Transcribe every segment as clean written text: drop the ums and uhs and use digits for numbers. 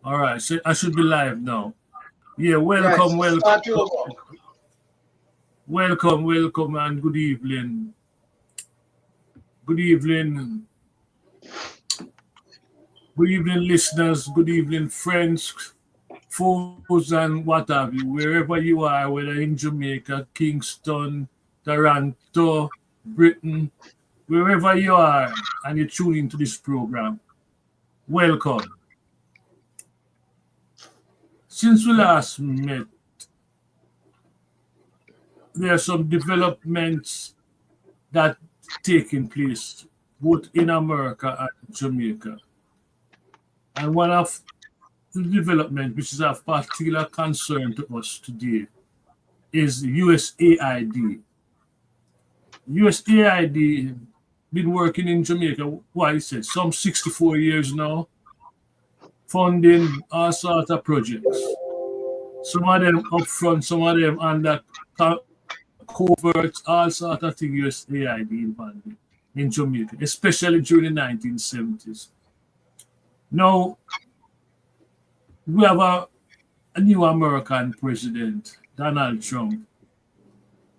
All right, so I should be live now. Yeah, Right, welcome, so welcome, start over. welcome, and good evening. Good evening, good evening, listeners. Good evening, friends, foes, and what have you. Wherever you are, whether in Jamaica, Kingston, Toronto, Britain, wherever you are, and you tune into this program, welcome. Since we last met, there are some developments that taking place both in America and Jamaica. And one of the development which is of particular concern to us today is USAID. USAID been working in Jamaica, what I said, some 64 years now, funding all sorts of projects. Some of them upfront, some of them under covert, all sorts of things USAID involved in Jamaica, especially during the 1970s. Now, we have a new American president, Donald Trump,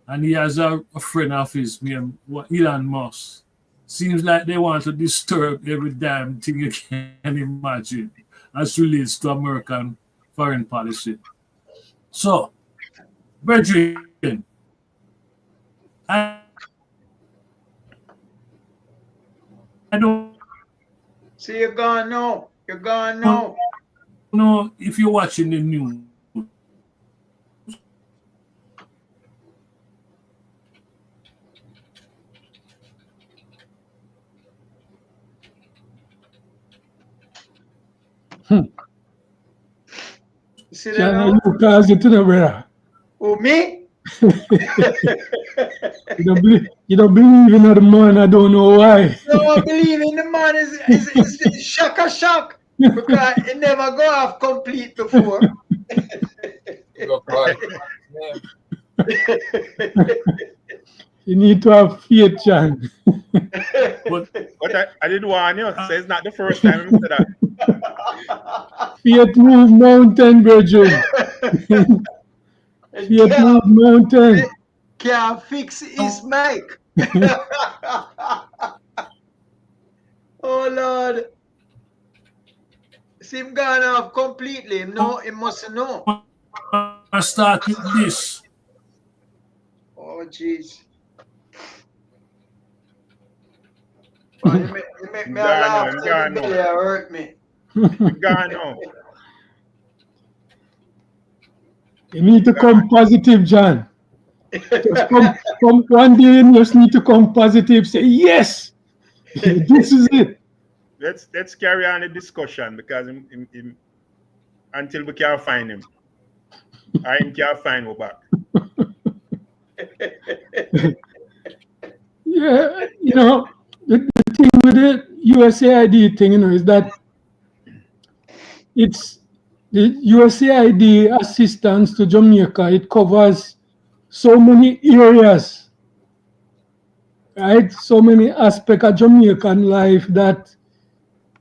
and he has a friend of his named Elon Musk. Seems like they want to disturb every damn thing you can imagine as relates to American foreign policy. So, brethren, I don't See, you're gone now. You're gone know now. if you're watching the news. You see that China, now? you cause it to the brother. Who, me? You don't believe in the man, I don't know why. No one believe in the man is shock because it never go off complete before. Go cry. You need to have faith, Chan. But But I did warn you. So it's not the first time I said that. Faith move mountain, brethren. Faith move mountain. Can't fix his mic. Oh Lord. See him gone off completely. No, he must know. I start with this. Oh jeez. Oh, you make me laugh. I'm Tell gone me now. belly hurt me. I'm gone now. You need to come positive, John. Just come one day, you just need to come positive. Say, yes, this is it. Let's carry on the discussion because until we can find him, I can't find him back. Yeah, the thing with the USAID thing, is that it's the USAID assistance to Jamaica. It covers so many areas, right? So many aspects of Jamaican life that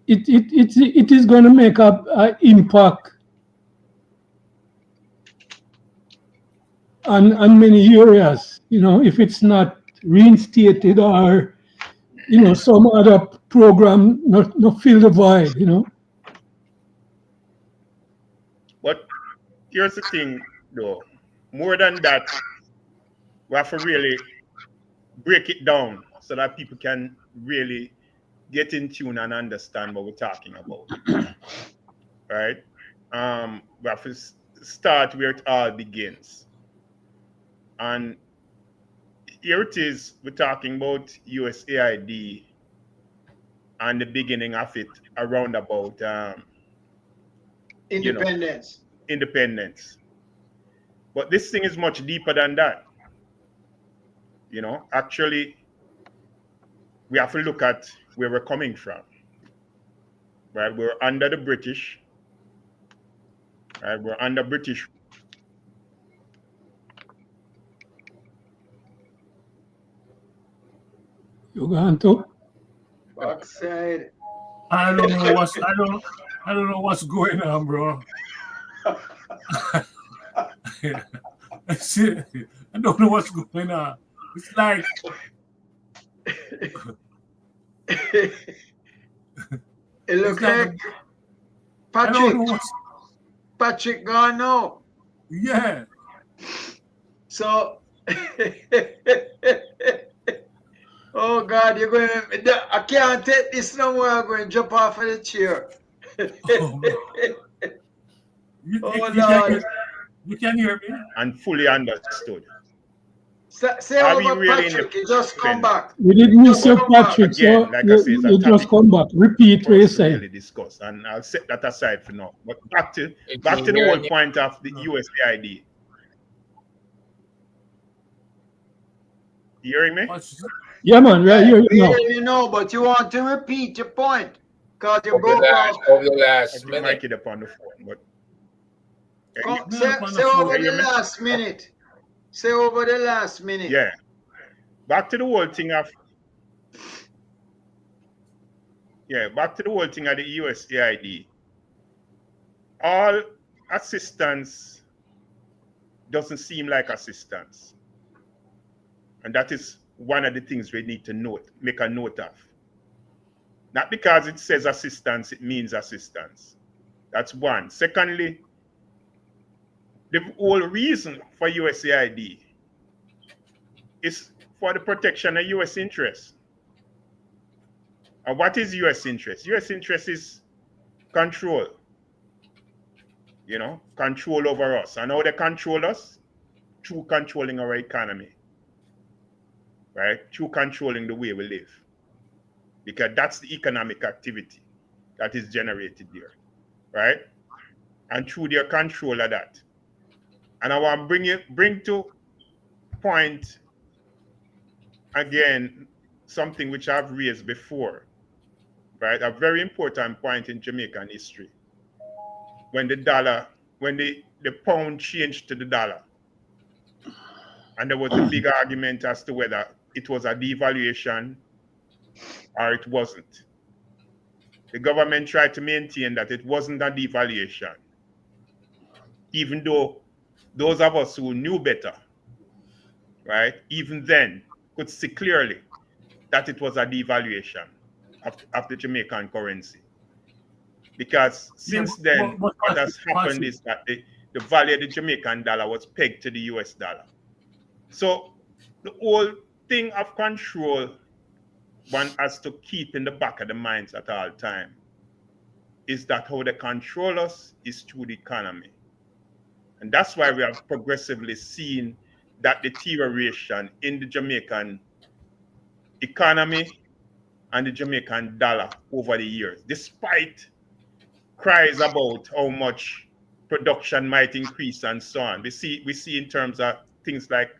it is going to make an impact on many areas. If it's not reinstated or some other program not fill the void. But here's the thing, though. More than that, we have to really break it down so that people can really get in tune and understand what we're talking about. Right? We have to start where it all begins. And here it is, we're talking about USAID and the beginning of it around about Independence. Independence. But this thing is much deeper than that. Actually, we have to look at where we're coming from. Right? We're under the British. Right? We're under British. You going to? Backside. I don't know what's I I don't know what's going on, bro. I see. I don't know what's going on. It's like It it's look like like I don't know Patrick. what's Patrick gone now. yeah. So, oh God, you're going to, I can't take this no more. I'm going to jump off of the chair. Oh, bro. Oh, You Lord. you can hear me? And fully understood. Say Are we over really in the Patrick. You just come present? back. We did miss Just you, come back. Patrick, Again, so like I say, it's a you just topic come back. Repeat for what you us to say. really discuss, and I'll set that aside for now. But back to If the you hear whole me, point of the USAID. You hearing me? What's Yeah, man, right here, you We know. hear you know, but you want to repeat your point. Because you of the broke last, off. of the I last think minute, Mike it up on the phone, but man up on the Say over phone? the last minute. Say over the last minute. yeah. Back to the whole thing of back to the whole thing of the USAID. All assistance doesn't seem like assistance. And that is one of the things we need to make a note of. Not because it says assistance, it means assistance. That's one. Secondly, the whole reason for USAID is for the protection of US interests. And what is US interest? US interest is control. Control over us. And how they control us? Through controlling our economy. Right? Through controlling the way we live. Because that's the economic activity that is generated there. Right? And through their control of that. And I want to bring to point again something which I've raised before, right? A very important point in Jamaican history. When the pound changed to the dollar, and there was a big argument as to whether it was a devaluation or it wasn't. The government tried to maintain that it wasn't a devaluation, even though those of us who knew better, right, even then could see clearly that it was a devaluation of the Jamaican currency. Because since then, but what has happened Patrick, is that the value of the Jamaican dollar was pegged to the US dollar. So the whole thing of control one has to keep in the back of the minds at all time is that how they control us is through the economy. And that's why we have progressively seen that deterioration in the Jamaican economy and the Jamaican dollar over the years, despite cries about how much production might increase and so on. We see in terms of things like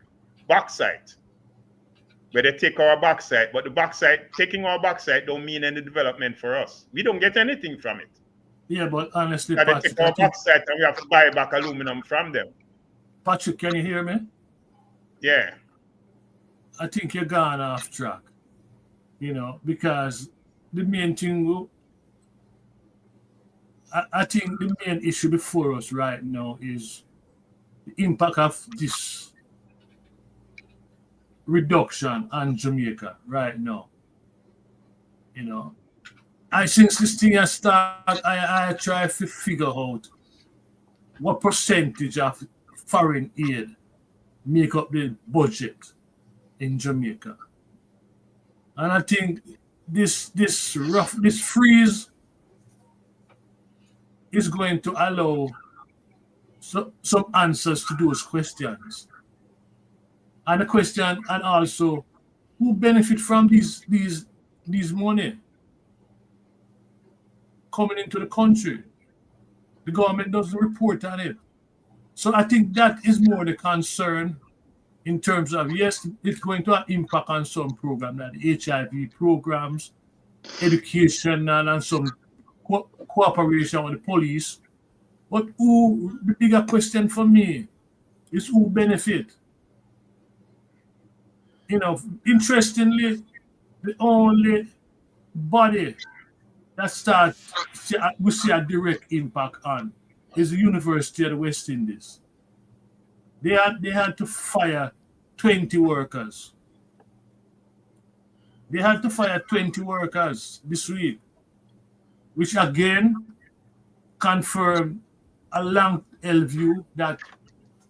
bauxite, where they take our bauxite, but taking our bauxite don't mean any development for us. We don't get anything from it. yeah, but honestly, They Patrick, take our bauxite and we have to buy back aluminum from them. Patrick, can you hear me? Yeah. I think you're gone off track. Because the main thing, I think the main issue before us right now is the impact of this reduction on Jamaica right now. Since this thing has started, I try to figure out what percentage of foreign aid make up the budget in Jamaica. And I think this freeze is going to allow some answers to those questions. And the question, and also, who benefit from these money coming into the country? The government doesn't report on it. So I think that is more the concern in terms of, yes, it's going to have impact on some programs, like the HIV programs, education, and some cooperation with the police. But the bigger question for me is who benefit. Interestingly, the only body that we see a direct impact on is the University of the West Indies. They had to fire 20 workers. They had to fire 20 workers this week, which again confirmed a long-held view that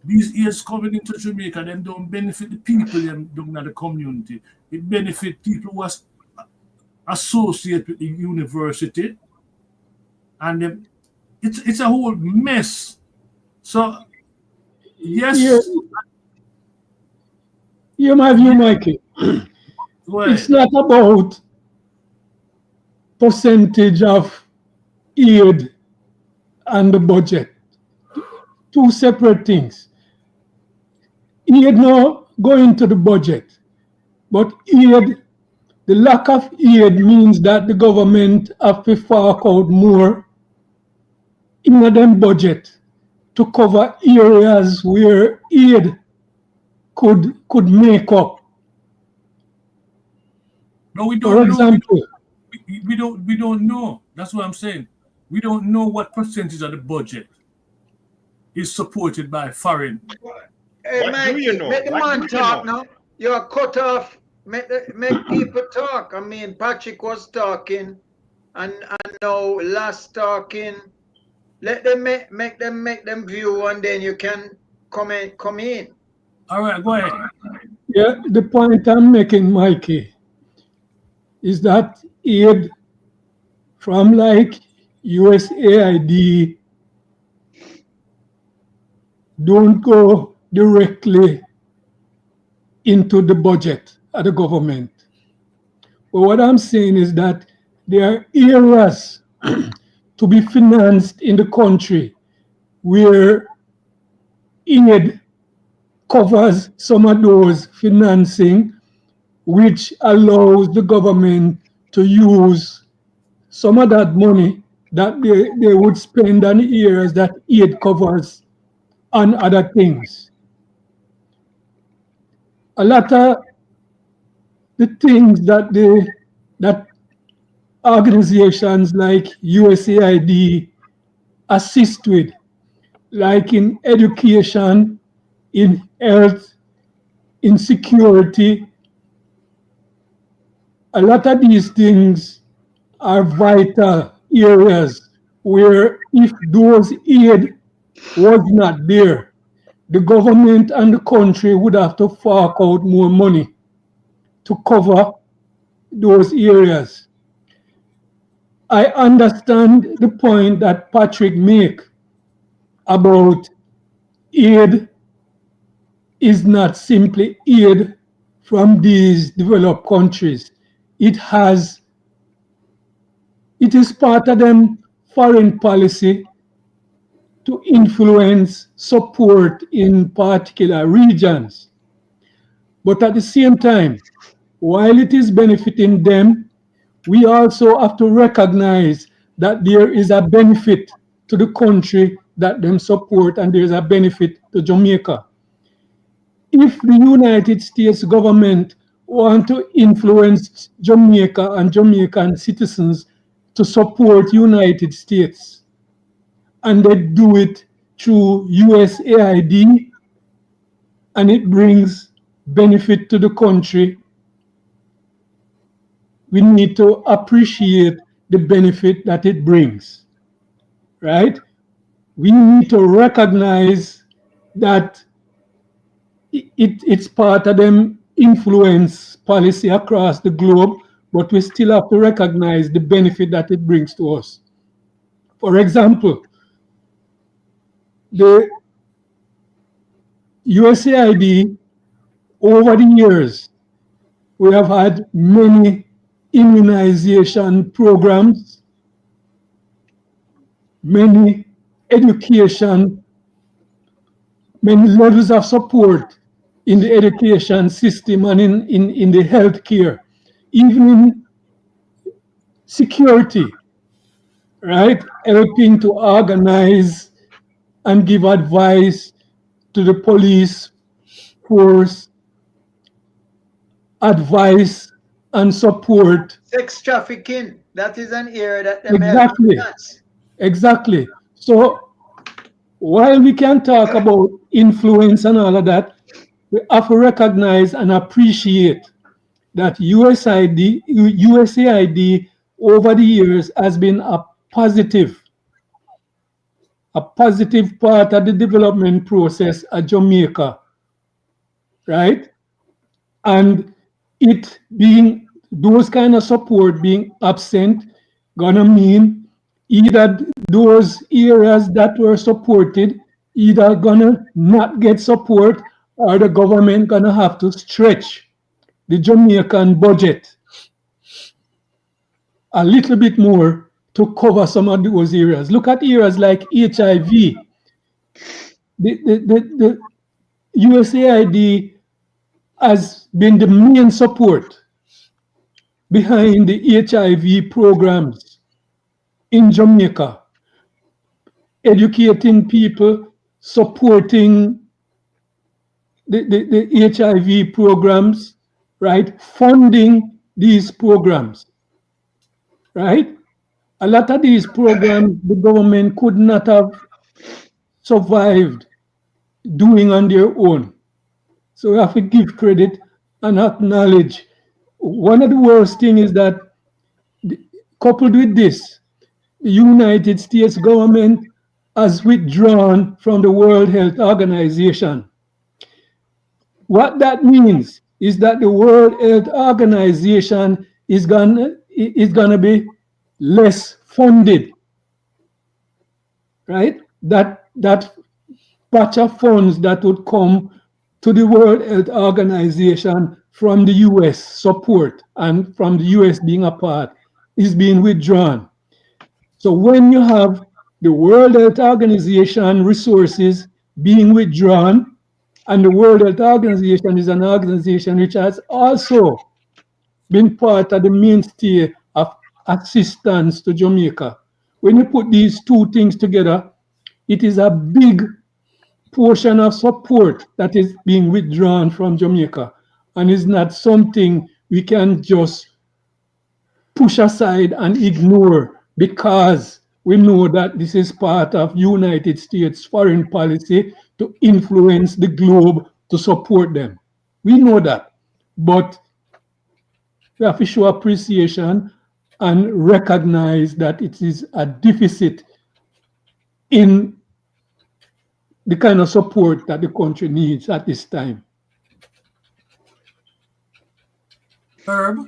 these years coming into Jamaica, them don't benefit the people them down in the community. It benefit people who are associated with the university, and it's a whole mess. So yes, you my view, Mikey. It's not about percentage of aid and the budget. Two separate things. Aid now go into the budget, but aid, the lack of aid means that the government have to fork out more in them budget to cover areas where aid could make up. No, we don't. For example, we don't know. That's what I'm saying. We don't know what percentage of the budget is supported by foreign. Hey, What Mikey, do you know? make the What man do you talk know? now. You're cut off. Make people talk. I mean, Patrick was talking, and now last talking. Let them make them view, and then you can come in. All right, go ahead. yeah, the point I'm making, Mikey, is that aid from like USAID don't go directly into the budget of the government. But what I'm saying is that there are areas to be financed in the country where aid covers some of those financing, which allows the government to use some of that money that they would spend on areas that aid covers on other things. A lot of the things that organizations like USAID assist with, like in education, in health, in security, a lot of these things are vital areas where if those aid was not there, the government and the country would have to fork out more money to cover those areas. I understand the point that Patrick make about aid is not simply aid from these developed countries. It is part of them foreign policy to influence support in particular regions. But at the same time, while it is benefiting them, we also have to recognize that there is a benefit to the country that them support, and there is a benefit to Jamaica. If the United States government want to influence Jamaica and Jamaican citizens to support United States, and they do it through USAID, and it brings benefit to the country, we need to appreciate the benefit that it brings, right? We need to recognize that it's part of them influence policy across the globe, but we still have to recognize the benefit that it brings to us. For example, the USAID, over the years, we have had many immunization programs, many education, many levels of support in the education system and in the healthcare, even in security, right? Helping to organize and give advice to the police force, advice and support. Sex trafficking. that is an area that them help Exactly. finance. Exactly. So while we can talk about influence and all of that, we have to recognize and appreciate that USAID over the years has been a positive part of the development process at Jamaica, right? And it being those kind of support being absent, gonna mean either those areas that were supported either gonna not get support or the government gonna have to stretch the Jamaican budget a little bit more to cover some of those areas. Look at areas like HIV. The USAID has been the main support behind the HIV programs in Jamaica, educating people, supporting the HIV programs, right? Funding these programs, right? A lot of these programs the government could not have survived doing on their own. So we have to give credit and acknowledge. One of the worst things is that, coupled with this, the United States government has withdrawn from the World Health Organization. What that means is that the World Health Organization is gonna be less funded, right? That batch of funds that would come to the World Health Organization from the US support and from the US being a part is being withdrawn. So when you have the World Health Organization resources being withdrawn, and the World Health Organization is an organization which has also been part of the mainstay of assistance to Jamaica. When you put these two things together, it is a big portion of support that is being withdrawn from Jamaica, and is not something we can just push aside and ignore because we know that this is part of United States foreign policy to influence the globe to support them. We know that, but we have to show appreciation and recognize that it is a deficit in the kind of support that the country needs at this time. Herb,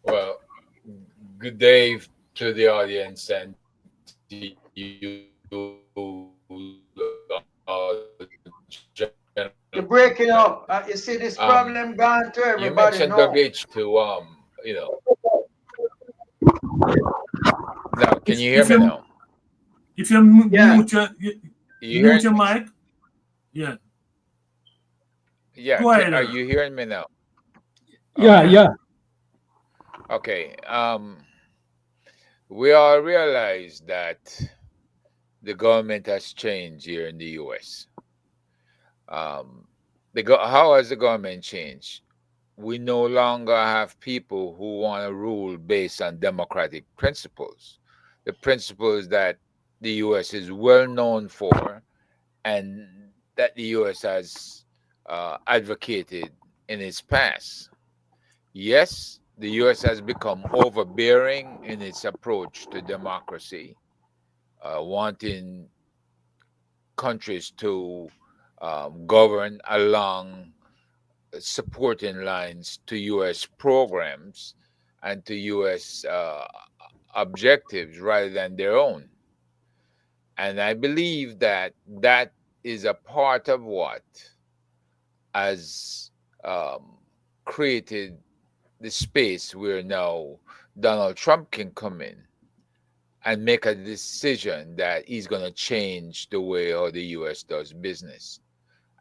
Well, good day to the audience and to you, gentlemen. You're breaking up. You see this Um, problem gone to you everybody mentioned now. WHO. Now, can if you hear if me you now? if you Yeah. You mute hearing your me? mic, yeah, Yeah. go ahead, Are Herb. you hearing me now? Yeah, Okay. Yeah, yeah, Okay. We all realize that the government has changed here in the U.S. Um, how has the government changed? We no longer have people who want to rule based on democratic principles, the principles that the U.S. is well known for and that the U.S. has advocated in its past. Yes, the U.S. has become overbearing in its approach to democracy, wanting countries to govern along supporting lines to U.S. programs and to U.S. Objectives rather than their own. And I believe that that is a part of what has created the space where now Donald Trump can come in and make a decision that he's going to change the way how the U.S. does business.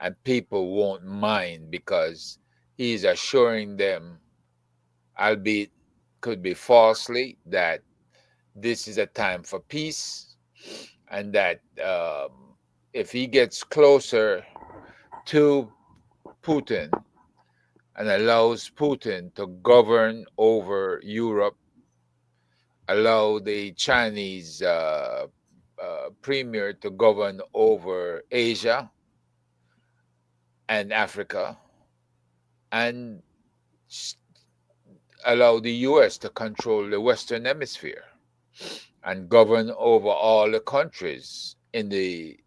And people won't mind because he's assuring them, albeit could be falsely, that this is a time for peace and that if he gets closer to Putin and allows Putin to govern over Europe, allow the Chinese premier to govern over Asia and Africa, and allow the US to control the Western Hemisphere and govern over all the countries in the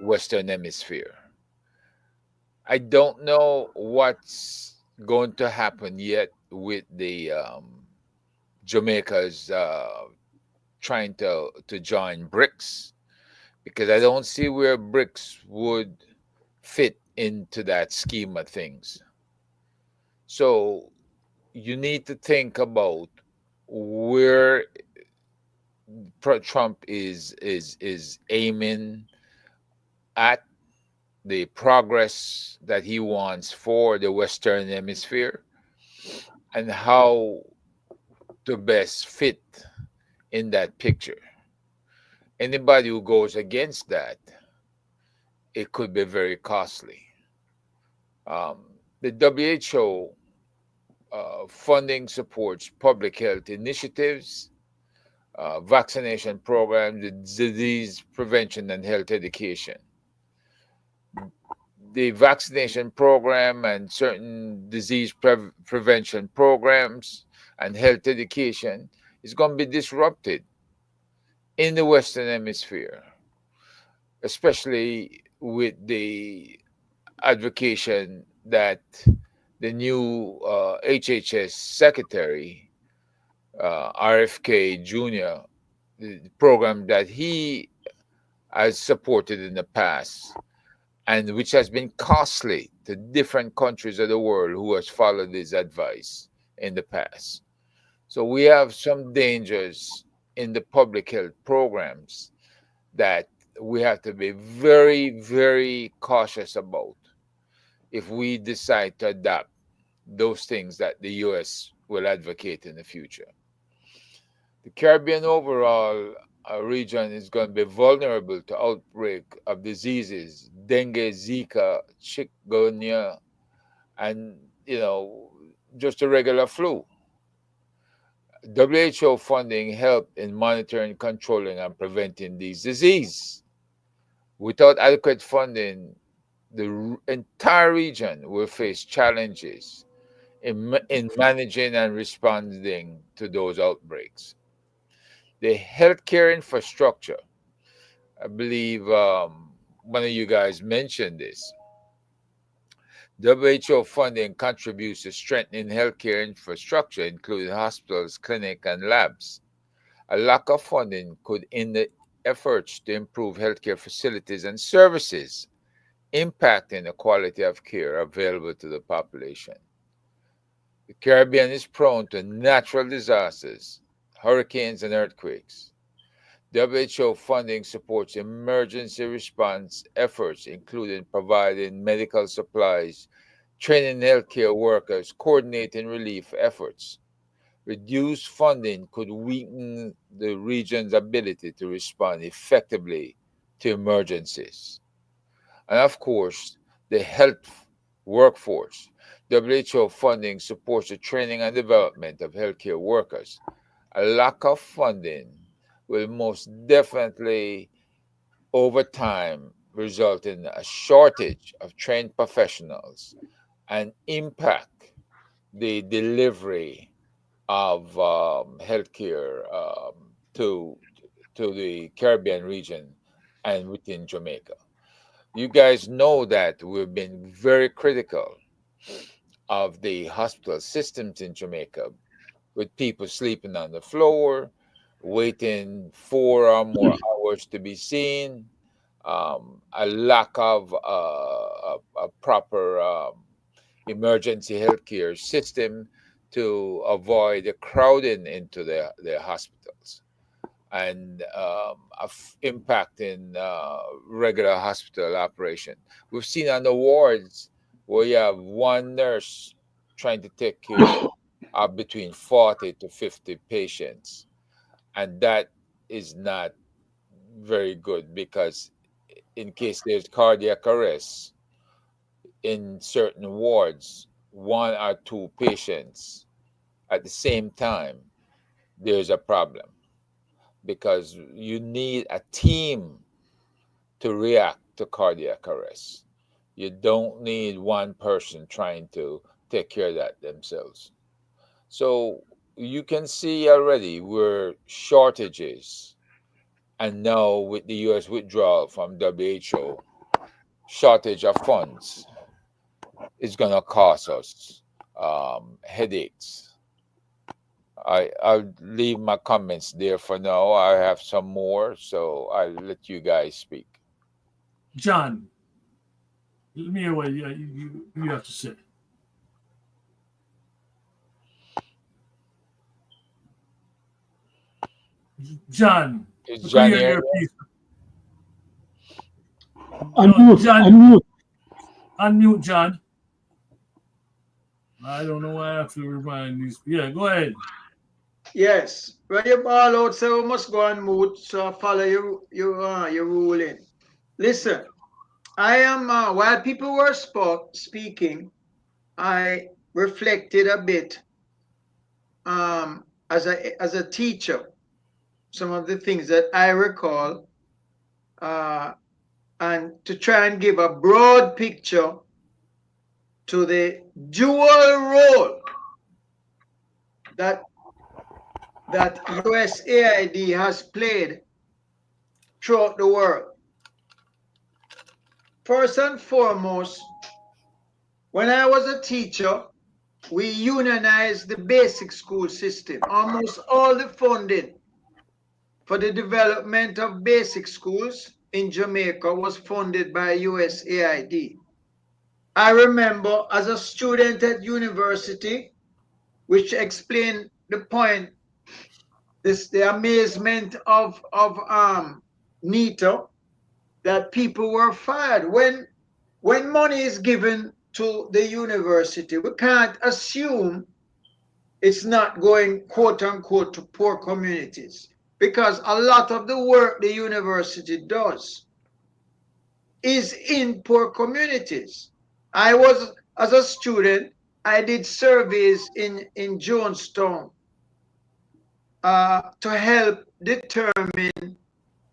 Western Hemisphere. I don't know what's going to happen yet with the Jamaica's trying to join BRICS, because I don't see where BRICS would fit into that scheme of things. So you need to think about where Trump is aiming at, the progress that he wants for the Western Hemisphere, and how to best fit in that picture. Anybody who goes against that, it could be very costly. The WHO funding supports public health initiatives, vaccination programs, disease prevention, and health education. The vaccination program and certain disease prevention programs and health education is going to be disrupted in the Western Hemisphere, especially with the advocation that the new HHS secretary, RFK Jr., the program that he has supported in the past, and which has been costly to different countries of the world who has followed his advice in the past. So we have some dangers in the public health programs that we have to be very, very cautious about if we decide to adopt those things that the US will advocate in the future. The Caribbean overall region is going to be vulnerable to outbreak of diseases, dengue, Zika, chikungunya, and just a regular flu. WHO funding helped in monitoring, controlling, and preventing these diseases. Without adequate funding, the entire region will face challenges in managing and responding to those outbreaks. The healthcare infrastructure, I believe one of you guys mentioned this. WHO funding contributes to strengthening healthcare infrastructure, including hospitals, clinics, and labs. A lack of funding could hinder efforts to improve healthcare facilities and services, impacting the quality of care available to the population. The Caribbean is prone to natural disasters, hurricanes, and earthquakes. WHO funding supports emergency response efforts, including providing medical supplies, training healthcare workers, coordinating relief efforts. Reduced funding could weaken the region's ability to respond effectively to emergencies. And of course, the health workforce. WHO funding supports the training and development of healthcare workers. A lack of funding will most definitely, over time, result in a shortage of trained professionals and impact the delivery of healthcare to the Caribbean region and within Jamaica. You guys know that we've been very critical of the hospital systems in Jamaica, with people sleeping on the floor, waiting 4 or more hours to be seen, a lack of a proper emergency healthcare system to avoid the crowding into the hospitals, and impacting regular hospital operation. We've seen on the wards where you have one nurse trying to take care of between 40 to 50 patients, and that is not very good, because in case there's cardiac arrest in certain wards, one or two patients at the same time, there's a problem, because you need a team to react to cardiac arrest. You don't need one person trying to take care of that themselves. So you can see already where shortages, and now with the US withdrawal from WHO, shortage of funds is going to cause us headaches. I'll leave my comments there for now. I have some more, so I'll let you guys speak. John, let me hear what you have to say. John, Is we could John hear here? your piece. No, Unmute, John, unmute. unmute, John. I don't know why I have to remind these. Yeah, go ahead. Yes, when you ball out, say we must go on mute, so I follow your ruling. Listen, I am while people were speaking, I reflected a bit as a teacher, some of the things that I recall, and to try and give a broad picture to the dual role that USAID has played throughout the world. First and foremost, when I was a teacher, we unionized the basic school system. Almost all the funding for the development of basic schools in Jamaica was funded by USAID. I remember as a student at university, which explained the point, the amazement of NITA, that people were fired. When money is given to the university, we can't assume it's not going, quote unquote, to poor communities, because a lot of the work the university does is in poor communities. As a student, I did surveys in Jonestown to help determine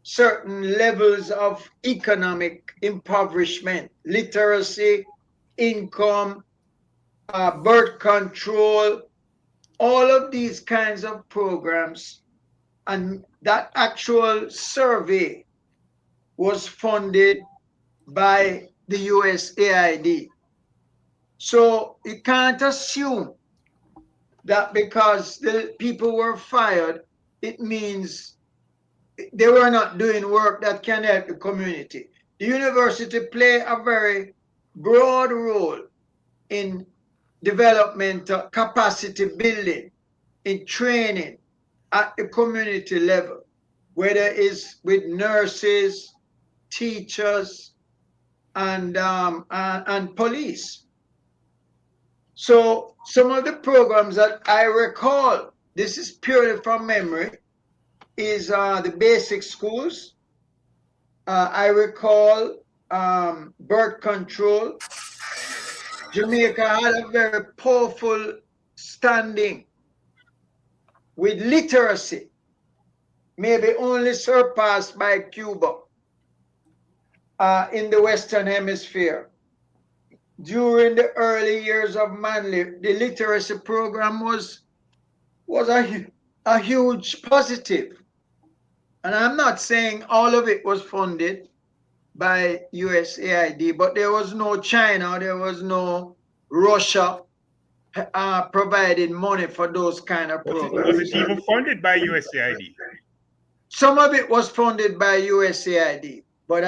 certain levels of economic impoverishment, literacy, income, birth control, all of these kinds of programs. And that actual survey was funded by the USAID. So you can't assume that because the people were fired, it means they were not doing work that can help the community. The university play a very broad role in development, capacity building, in training at the community level, whether it's with nurses, teachers, and police. So some of the programs that I recall, this is purely from memory, is the basic schools. I recall birth control. Jamaica had a very powerful standing with literacy, maybe only surpassed by Cuba in the Western Hemisphere. During the early years of Manley, the literacy program was a huge positive. And I'm not saying all of it was funded by USAID, but there was no China, there was no Russia providing money for those kind of programs. Was it even funded by USAID? Some of it was funded by USAID, but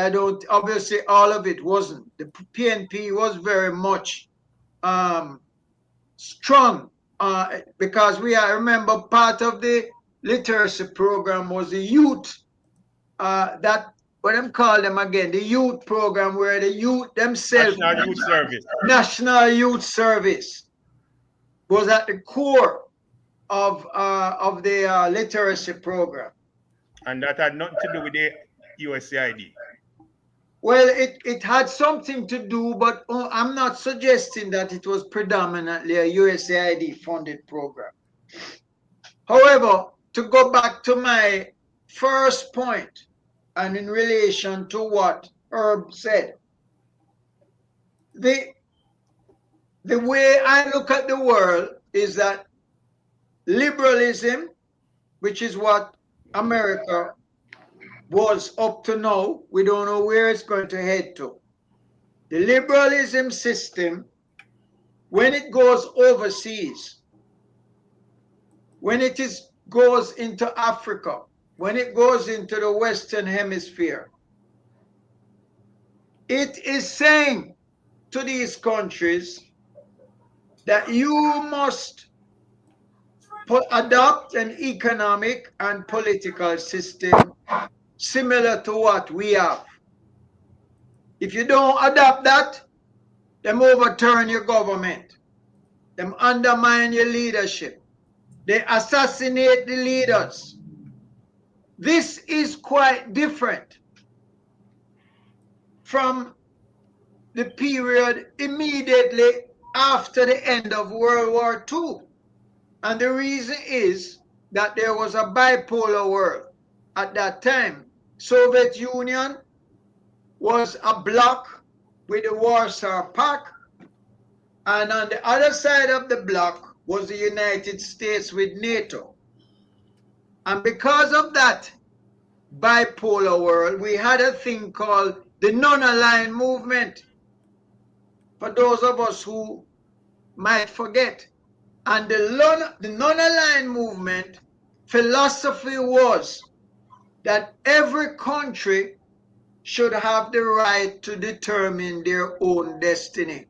obviously all of it wasn't. The PNP was very much strong because I remember part of the literacy program was the youth, what I'm calling them again, the youth program, where the youth themselves, National Youth Service. National Youth Service was at the core of the literacy program. And that had nothing to do with the USAID. Well, it had something to do, but I'm not suggesting that it was predominantly a USAID funded program. However, to go back to my first point, and in relation to what Herb said, the way I look at the world is that liberalism, which is what America was up to now, we don't know where it's going to head to. The liberalism system, when it goes overseas, when it goes into Africa, when it goes into the Western Hemisphere, it is saying to these countries that you must adopt an economic and political system similar to what we have. If you don't adopt that, them overturn your government. Them undermine your leadership. They assassinate the leaders. This is quite different from the period immediately after the end of World War II. And the reason is that there was a bipolar world at that time. Soviet Union was a bloc with the Warsaw Pact, and on the other side of the bloc was the United States with NATO. And because of that bipolar world, we had a thing called the non-aligned movement, for those of us who might forget. And the non-aligned movement philosophy was that every country should have the right to determine their own destiny.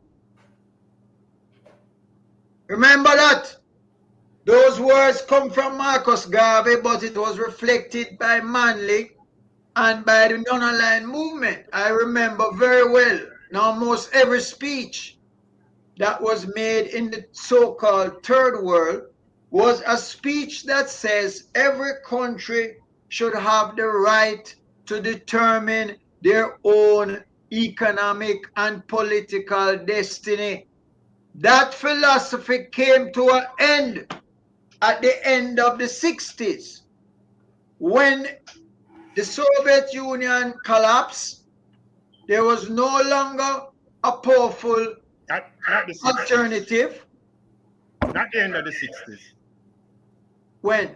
Remember that? Those words come from Marcus Garvey, but it was reflected by Manley and by the non-aligned movement. I remember very well. Now, almost every speech that was made in the so-called third world was a speech that says every country should have the right to determine their own economic and political destiny. That philosophy came to an end at the end of the 60s when the Soviet Union collapsed. There was no longer a powerful Not the 60s. alternative. Not the end of the 60s. When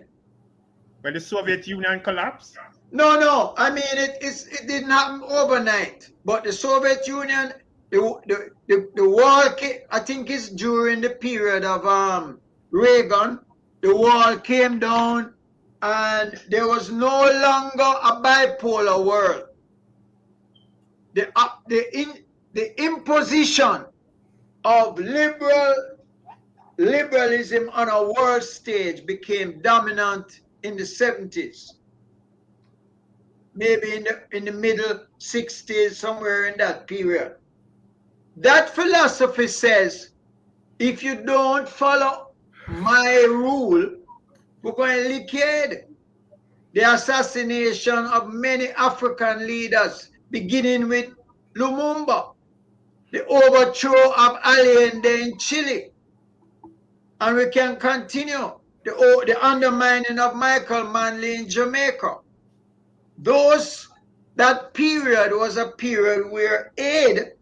When the Soviet Union collapsed? No. I mean, it didn't happen overnight. But the Soviet Union, the wall, I think it's during the period of Reagan, the wall came down and there was no longer a bipolar world. The imposition of liberalism on a world stage became dominant in the 70s, maybe in the middle 60s, somewhere in that period. That philosophy says, if you don't follow my rule, we're going to liquidate the assassination of many African leaders, beginning with Lumumba, the overthrow of Allende in Chile, and we can continue the undermining of Michael Manley in Jamaica. That period was a period where aid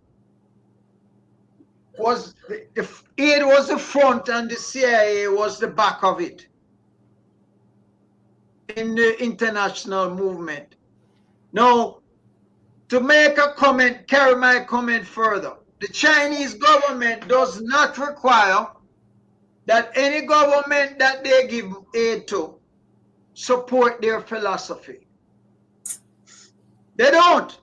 was the front and the CIA was the back of it in the international movement. Now, to make a comment, carry my comment further, the Chinese government does not require that any government that they give aid to support their philosophy. They don't.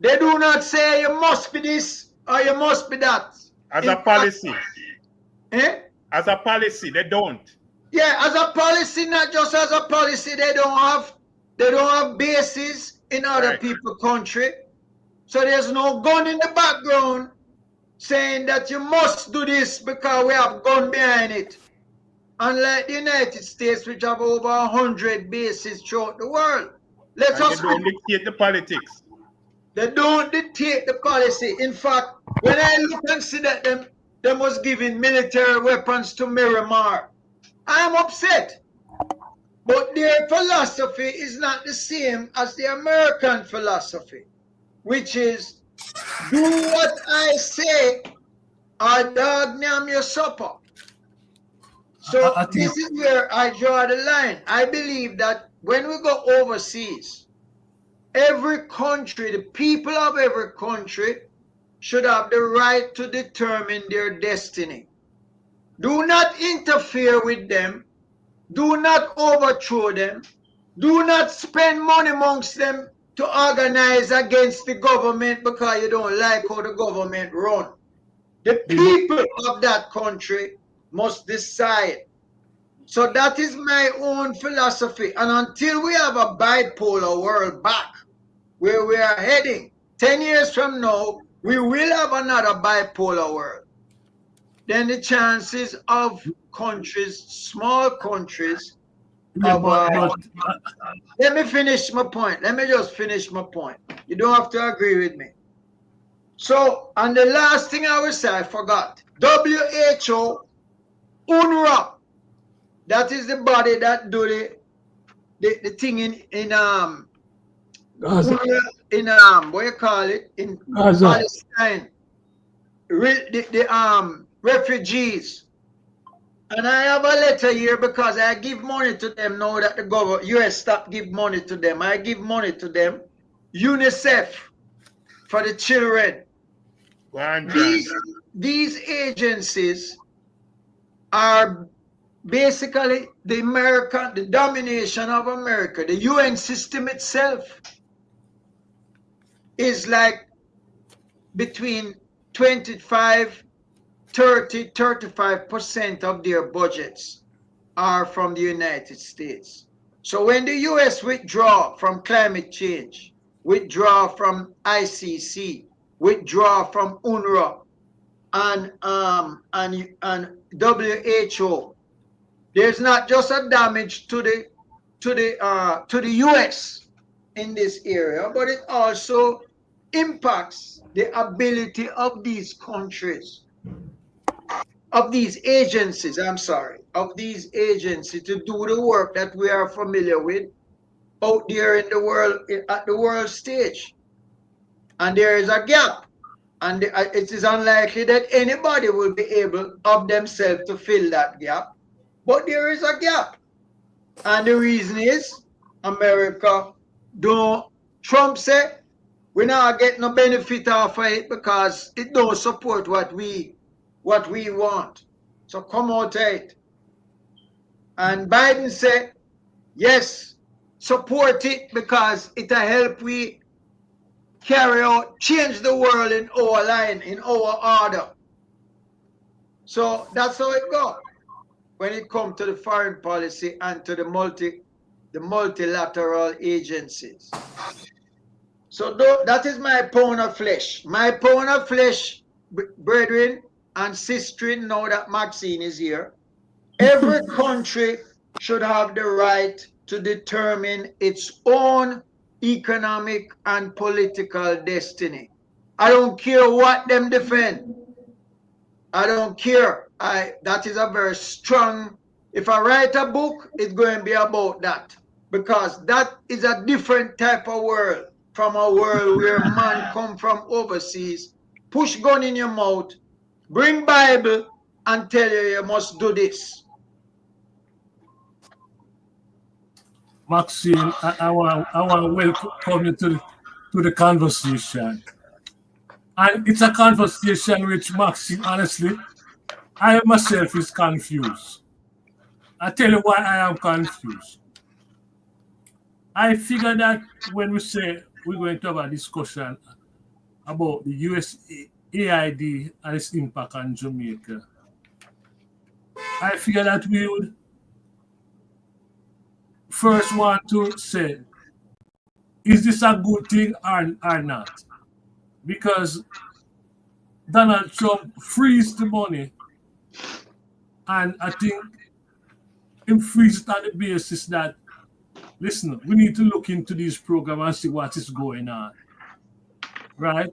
They do not say you must be this or you must be that. As a policy. Eh? As a policy, they don't. Yeah, as a policy, not just as a policy, they don't have bases in other people's country. So there's no gun in the background saying that you must do this because we have gun behind it. Unlike the United States, which have over 100 bases throughout the world. They don't dictate the politics. They don't dictate the policy. In fact, when I look and see that them was giving military weapons to Miramar, I'm upset. But their philosophy is not the same as the American philosophy, which is do what I say or dog name your supper. So I think this is where I draw the line. I believe that when we go overseas, every country, the people of every country should have the right to determine their destiny. Do not interfere with them. Do not overthrow them. Do not spend money amongst them to organize against the government because you don't like how the government run. The people of that country must decide. So that is my own philosophy. And until we have a bipolar world back where we are heading, 10 years from now, we will have another bipolar world. Then the chances of countries, small countries, yeah, but let me finish my point. Let me just finish my point. You don't have to agree with me. So, and the last thing I will say, I forgot. WHO, UNRWA, that is the body that do the thing in Gaza. in what you call it in Gaza. Palestine, the refugees. And I have a letter here because I give money to them now that the government US stopped give money to them. I give money to them. UNICEF for the children. These agencies are basically the domination of America. The UN system itself is like between 25, 30, 35% of their budgets are from the United States. So when the US withdraw from climate change, withdraw from ICC, withdraw from UNRWA and WHO, there's not just a damage to the US in this area, but it also impacts the ability of these countries, of these agencies, of these agencies to do the work that we are familiar with out there in the world, at the world stage. And there is a gap. And it is unlikely that anybody will be able of themselves to fill that gap. But there is a gap. And the reason is America don't, Trump said, we not get no benefit off of it because it don't support what we want. So come out of it. And Biden said, yes, support it because it'll help we carry out, change the world in our line, in our order. So that's how it goes when it comes to the foreign policy and to the multilateral agencies. So that is my pound of flesh. My pound of flesh, brethren and sistren, now that Maxine is here. Every country should have the right to determine its own economic and political destiny. I don't care what them defend. I don't care. That is a very strong, if I write a book, it's going to be about that. Because that is a different type of world from a world where man come from overseas, push gun in your mouth, bring Bible and tell you must do this. Maxine, I want to welcome you to the conversation. And it's a conversation which, Maxine, honestly, I myself is confused. I tell you why I am confused. I figure that when we say we're going to have a discussion about the USAID and its impact on Jamaica, I figure that we would first want to say, is this a good thing or not? Because Donald Trump frees the money, and I think him frees it on the basis that, listen, we need to look into this program and see what is going on. right?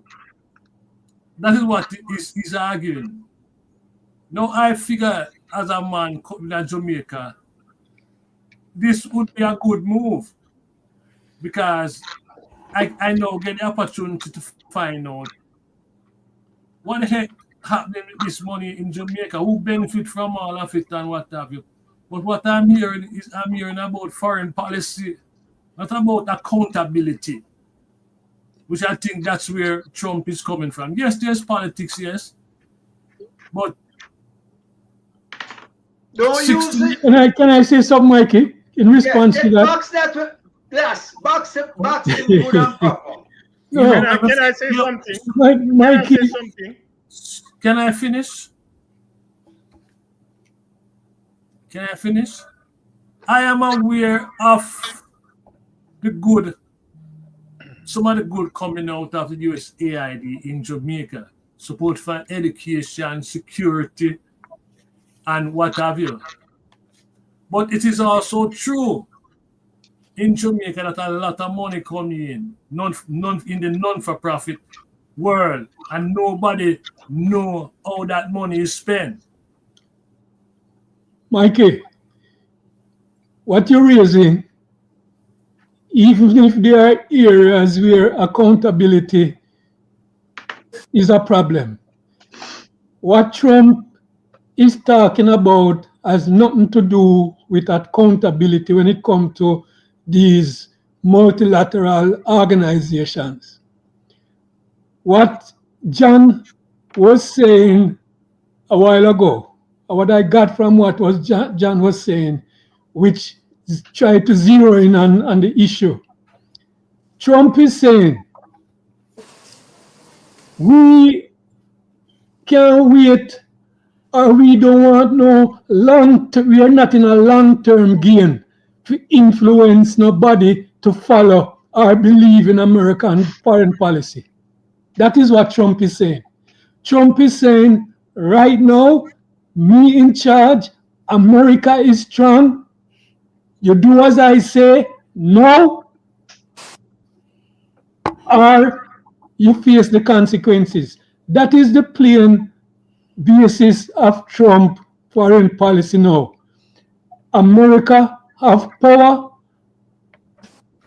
That is what he's arguing. Now I figure as a man coming to Jamaica, this would be a good move because I now get the opportunity to find out what the heck happening with this money in Jamaica, who benefit from all of it and what have you. But what I'm hearing about foreign policy, not about accountability, which I think that's where Trump is coming from. Yes, there's politics, yes, but Don't 60 use it. Can I say something, Mikey, in Yeah, response to that? box that with glass. Box him good and proper. you No, know, Can I say something? Can I Mikey, say something? can I finish? Can I finish? I am aware of the good, some of the good coming out of the USAID in Jamaica, support for education, security, and what have you. But it is also true in Jamaica that a lot of money coming in, non in the non-for-profit world, and nobody know how that money is spent. Mikey, what you're raising, even if there are areas where accountability is a problem, what Trump is talking about has nothing to do with accountability when it comes to these multilateral organizations. What John was saying a while ago, what I got from what was John was saying, which try to zero in on the issue. Trump is saying we can't wait or we don't want no we are not in a long-term gain to influence nobody to follow or believe in American foreign policy. That is what Trump is saying. Trump is saying right now, me in charge, America is strong. You do as I say, no, or you face the consequences. That is the plain basis of Trump foreign policy now. America have power.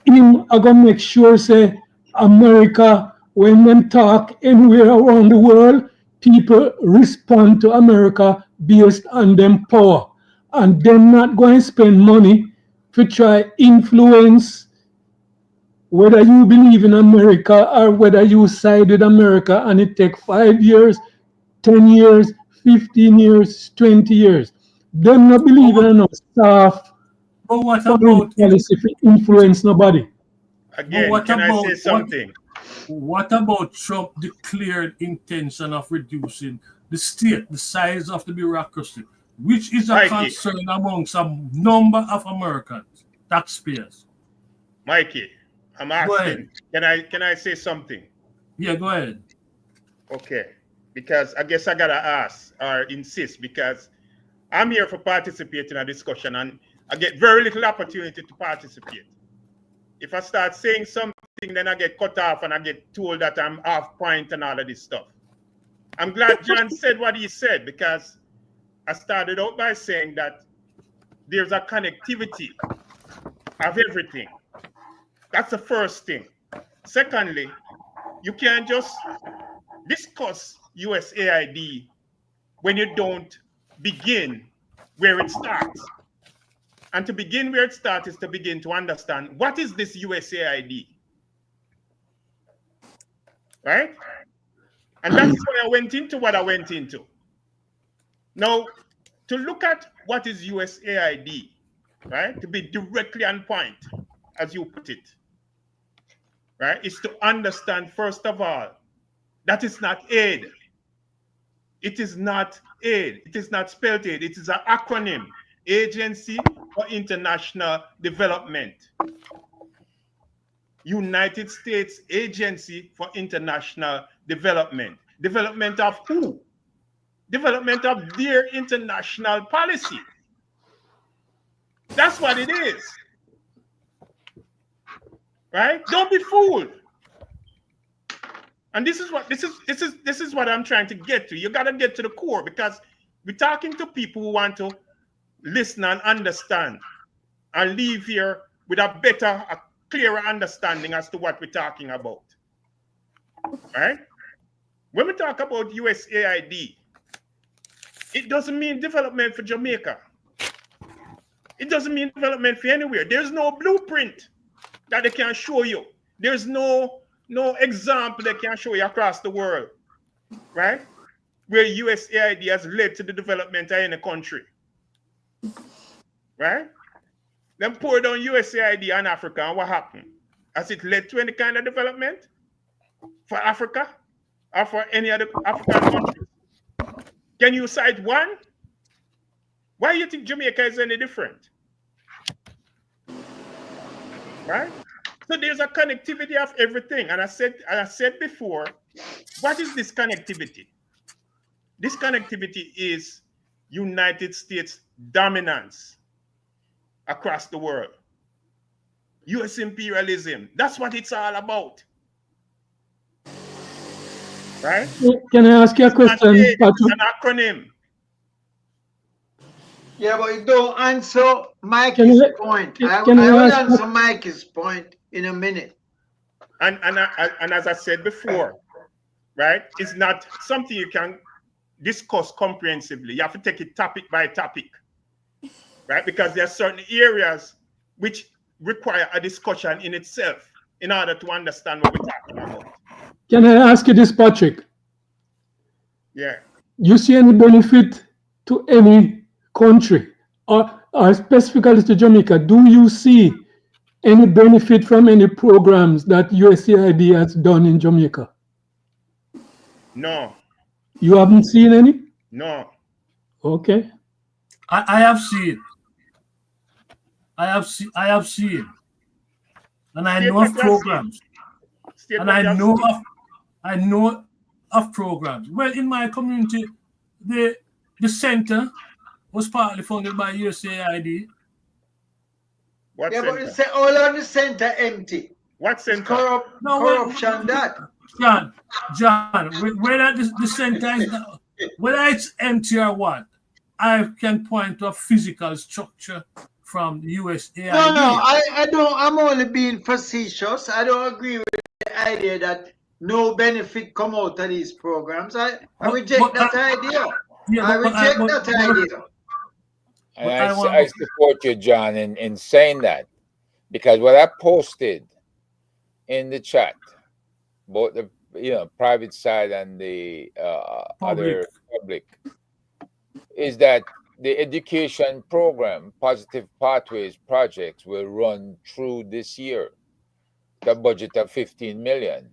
Him I gonna make sure say America when them talk anywhere around the world, people respond to America based on them power. And them not going to spend money to try influence whether you believe in America or whether you side with America and it take 5 years, 10 years, 15 years, 20 years. Them not But believe what, in no soft but what foreign about in, policy to influence nobody. but Again, can I say what something? what about Trump declared intention of reducing the size of the bureaucracy, which is a Mikey, concern among some number of Americans, taxpayers? Mikey, I'm Go ahead. asking, can I say something? Yeah, go ahead. Okay. Because I guess I gotta ask or insist because I'm here for participate in a discussion and I get very little opportunity to participate. If I start saying something, then I get cut off and I get told that I'm off point and all of this stuff. I'm glad John said what he said because I started out by saying that there's a connectivity of everything. That's the first thing. Secondly, you can't just discuss USAID when you don't begin where it starts. And to begin where it starts is to begin to understand what is this USAID, right? And that is why I went into what I went into. Now, to look at what is USAID, right? To be directly on point, as you put it, right? Is to understand, first of all, that it's not aid. It is not aid. It is not spelled aid. It is an acronym, Agency for International Development. United States Agency for International Development. Development of who? Development of their international policy. That's what it is. Right? Don't be fooled. And this is what I'm trying to get to. You got to get to the core, because we're talking to people who want to listen and understand and leave here with a clearer understanding as to what we're talking about. Right? When we talk about USAID, it doesn't mean development for Jamaica. It doesn't mean development for anywhere. There's no blueprint that they can show you. There's no example they can show you across the world, right? Where USAID has led to the development of any country, right? Then pour down USAID on Africa, and what happened? Has it led to any kind of development for Africa or for any other African countries? Can you cite one? Why do you think Jamaica is any different? Right? So there's a connectivity of everything. And I said before, what is this connectivity? This connectivity is United States dominance across the world. US imperialism. That's what it's all about. Right? Can I ask you a question, It's Patrick? an acronym. Yeah, but it don't answer Mikey's point. I will answer Mikey's point in a minute. And as I said before, right, it's not something you can discuss comprehensively. You have to take it topic by topic, right? Because there are certain areas which require a discussion in itself in order to understand what we're talking about. Can I ask you this, Patrick? Yeah. You see any benefit to any country, or specifically to Jamaica? Do you see any benefit from any programs that USAID has done in Jamaica? No. You haven't seen any? No. Okay. I have seen. I have seen. And I know of programs. And I know of programs. Well, in my community, the center was partly funded by USAID. What yeah, center? But all of the center empty. What center? Corruption, that. John, whether the center is whether it's empty or what, I can point to a physical structure from the USAID. No, I don't. I'm only being facetious. I don't agree with the idea that no benefit come out of these programs. I reject that idea. Yeah, I reject that idea. And I support you, John, in saying that, because what I posted in the chat, both the private side and the other public, is that the education program, Positive Pathways projects, will run through this year. The budget of 15 million.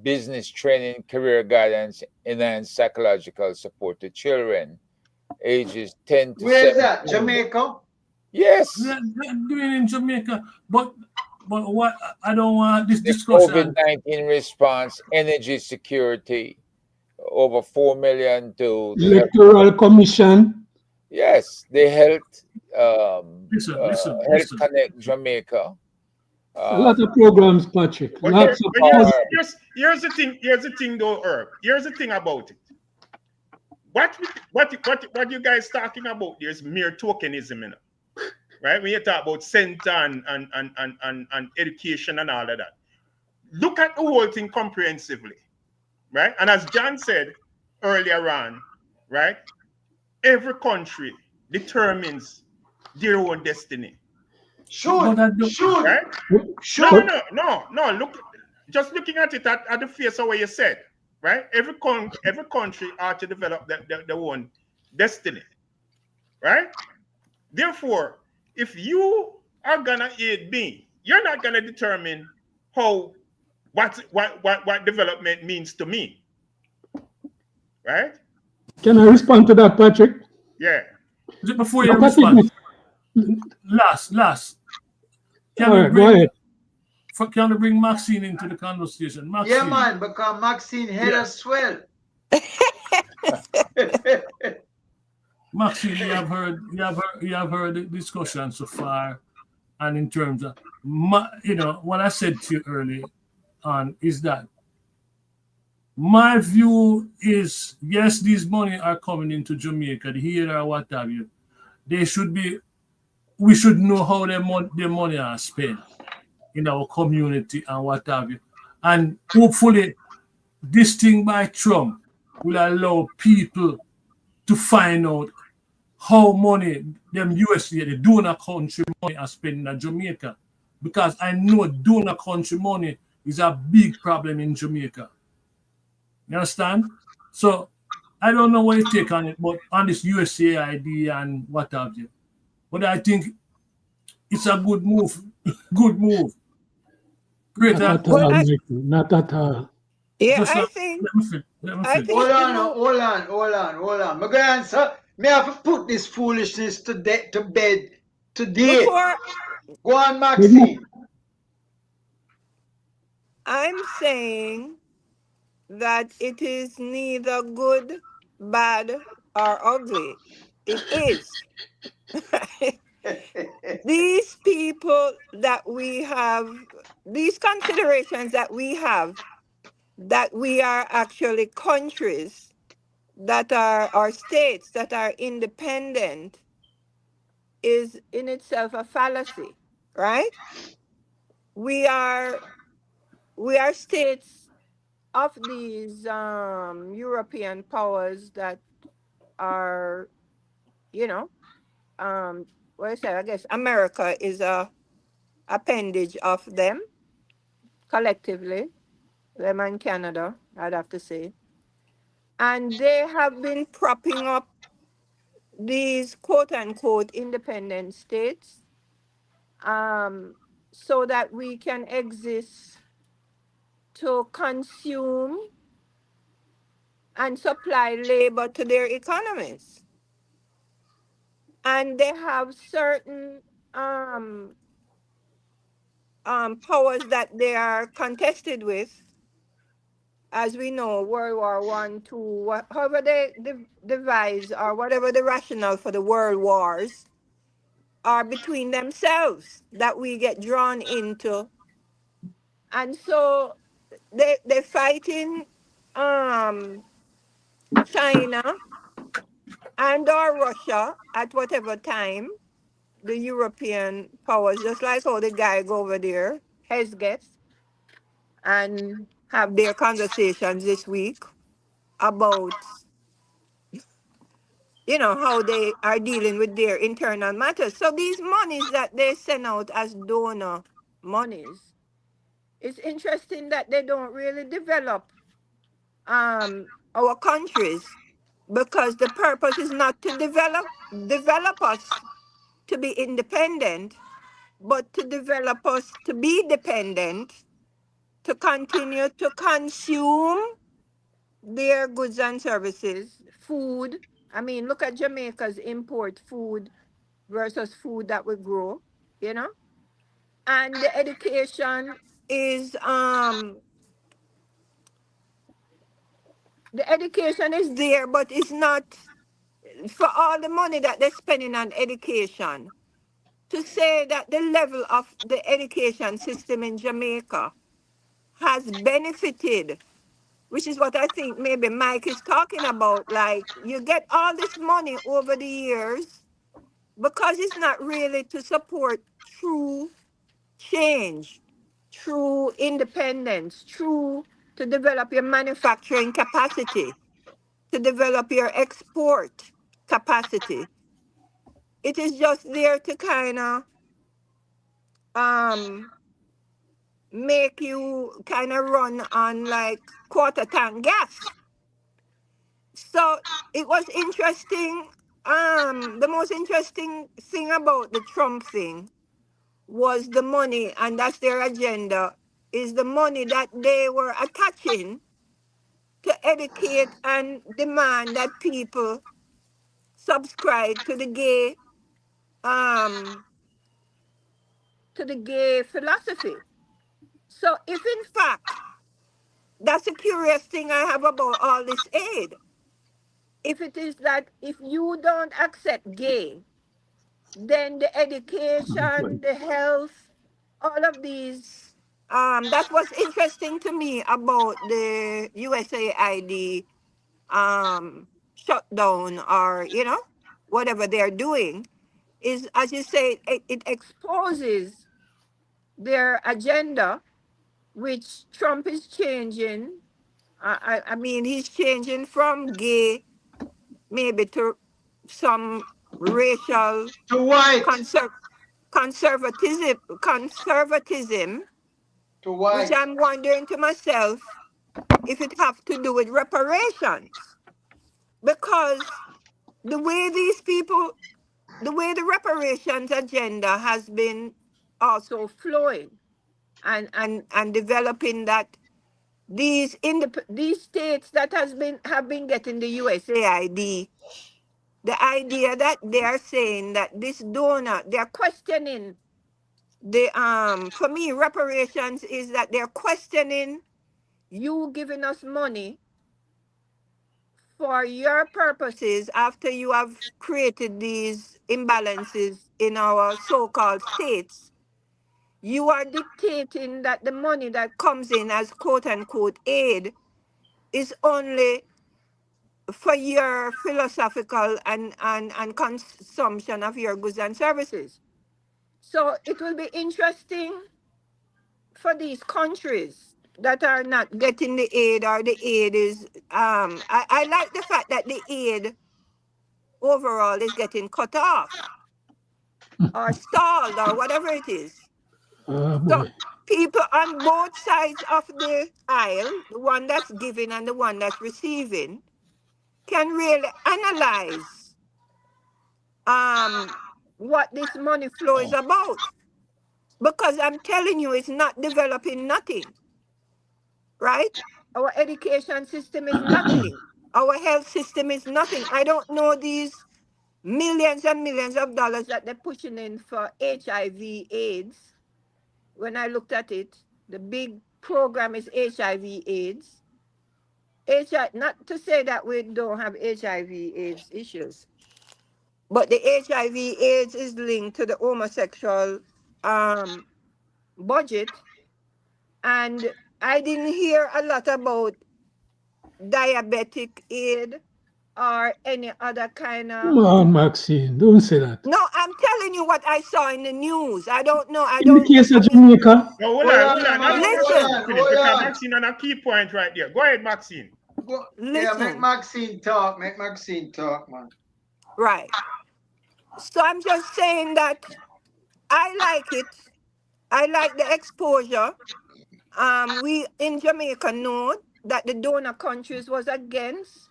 Business training, career guidance, enhanced psychological support to children ages 10 to 17. Where's that? Jamaica? Yes. They're doing in Jamaica, but what I don't want this discussion. COVID-19 response, energy security, over 4 million to the Electoral Commission. Yes, they helped Listen. Connect Jamaica. A lot of programs, Patrick. Lots of here's the thing though, Herb. Here's the thing about it. What you guys talking about? There's mere tokenism, right? When you talk about center and education and all of that. Look at the whole thing comprehensively, right? And as John said earlier on, right? Every country determines their own destiny. Should. Right? No. Look, just looking at it at the face of what you said, right? Every country ought to develop their own destiny, right? Therefore, if you are gonna aid me, you're not gonna determine what development means to me, right? Can I respond to that, Patrick? Yeah. Before you respond, last. Can we bring Maxine into the conversation? Maxine. Yeah, man, because Maxine head as swell. Maxine, you have heard the discussion so far, and in terms of what I said to you early on is that My view is yes, these money are coming into Jamaica, here or what have you. They should be. We should know how their money are spent in our community and what have you. And hopefully, this thing by Trump will allow people to find out how money them USA, the donor country money are spending in Jamaica. Because I know donor country money is a big problem in Jamaica. You understand? So I don't know what you take on it, but on this USAID and what have you. But I think it's a good move. Good move. Great. Not at Well, all, Michael. Not at all. yeah, Just I like, think let me finish. Let me I finish. Hold think the on, move. hold on. My grandson, may I have to put this foolishness to bed today. Before Go on, They must Maxine. I'm saying that it is neither good, bad, or ugly. It is. These people that we have, these considerations that we are actually countries that are, or states that are independent, is in itself a fallacy, right? We are we are states of these European powers that are, you know, what I say, I guess America is a appendage of them collectively, them and Canada, I'd have to say. And they have been propping up these quote unquote independent states, um, so that we can exist to consume and supply labor to their economies. And they have certain um, powers that they are contested with, as we know, World War I, two, however they devise or whatever the rationale for the world wars are between themselves that we get drawn into. And so they're fighting um, China and or Russia at whatever time, the European powers, just like how the guy go over there, Hesges, and have their conversations this week about, how they are dealing with their internal matters. So these monies that they send out as donor monies, it's interesting that they don't really develop our countries, because the purpose is not to develop us to be independent, but to develop us to be dependent, to continue to consume their goods and services, food. I mean, look at Jamaica's import food versus food that we grow, you know? And the education is there, but it's not for all the money that they're spending on education. To say that the level of the education system in Jamaica has benefited, which is what I think maybe Mike is talking about. Like, you get all this money over the years because it's not really to support true change, true independence, true to develop your manufacturing capacity, to develop your export capacity. It is just there to kind of um, make you kind of run on like quarter tank gas. So it was interesting. The most interesting thing about the Trump thing was the money, and that's their agenda, is the money that they were attaching to educate and demand that people subscribe um to the gay philosophy. So if in fact, that's a curious thing I have about all this aid. If it is that if you don't accept gay, then the education, the health, all of these That's what's interesting to me about the USAID shutdown, or whatever they're doing, is, as you say, it exposes their agenda, which Trump is changing. I mean, he's changing from gay maybe to some racial To white. conser- conservatism, To which white. I'm wondering to myself if it have to do with reparations, because the way these people, the way the reparations agenda has been also flowing and developing, that these states that have been getting the USAID, the idea that they are saying that this donor, they're questioning the for me, reparations is that they're questioning you giving us money for your purposes after you have created these imbalances in our so-called states. You are dictating that the money that comes in as quote unquote aid is only for your philosophical and consumption of your goods and services. So it will be interesting for these countries that are not getting the aid, or the aid is I like the fact that the aid overall is getting cut off or stalled or whatever it is. Oh So boy. people on both sides of the aisle, the one that's giving and the one that's receiving, can really analyze um what this money flow is about. Because I'm telling you, it's not developing nothing, right? Our education system is nothing. Our health system is nothing. I don't know these millions and millions of dollars that they're pushing in for HIV AIDS. When I looked at it, the big program is HIV AIDS. HIV, not to say that we don't have HIV AIDS issues, but the HIV AIDS is linked to the homosexual um, budget. And I didn't hear a lot about diabetic aid or any other kind of. Come on, Maxine, don't say that. No, I'm telling you what I saw in the news. I don't know. In the case I of mean, Jamaica, No, Hold hold on, on. Allow man. Hold Maxine listen, to on. finish Hold because on. Maxine on a key point right there. Go ahead, Maxine. Go. Yeah, make listen. Maxine talk. Make Maxine talk, man. Right. So I'm just saying that I like it. I like the exposure. We in Jamaica know that the donor countries was against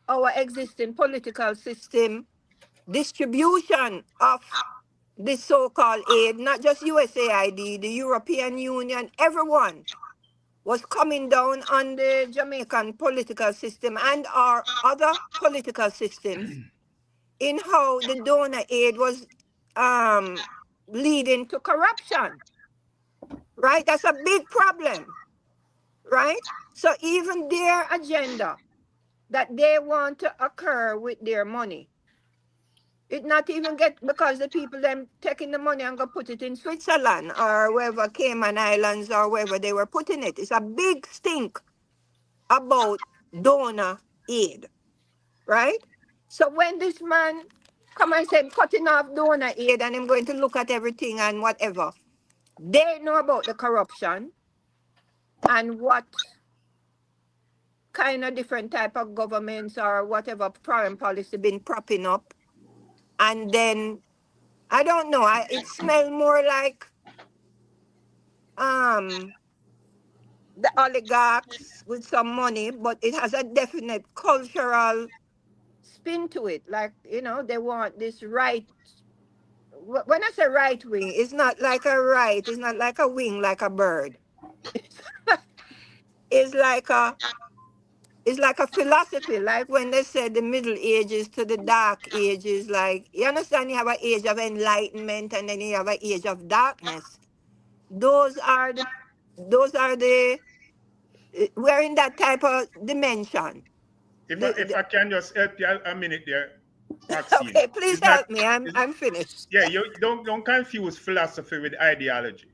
our existing political system distribution of the so-called aid, not just USAID, the European Union, everyone was coming down on the Jamaican political system and our other political systems in how the donor aid was um, leading to corruption, right? That's a big problem, right? So even their agenda that they want to occur with their money, it not even get, because the people them taking the money and go put it in Switzerland or wherever, Cayman Islands or wherever they were putting it. It's a big stink about donor aid, right? So when this man come and say cutting off donor aid and I'm going to look at everything and whatever, they know about the corruption and what kind of different type of governments or whatever foreign policy been propping up. And then I don't know, it smelled more like um the oligarchs with some money, but it has a definite cultural spin to it. Like, they want this right. When I say right wing, it's not like a right, it's not like a wing like a bird. It's like a it's like a philosophy, like when they said the Middle Ages to the Dark Ages. Like, you understand, you have an age of enlightenment and then you have an age of darkness. Those are the we're in that type of dimension. If I, The, if the- I can just help you a minute there, Maxine. okay, please It's not. help me. I'm finished. Yeah, you don't confuse philosophy with ideology.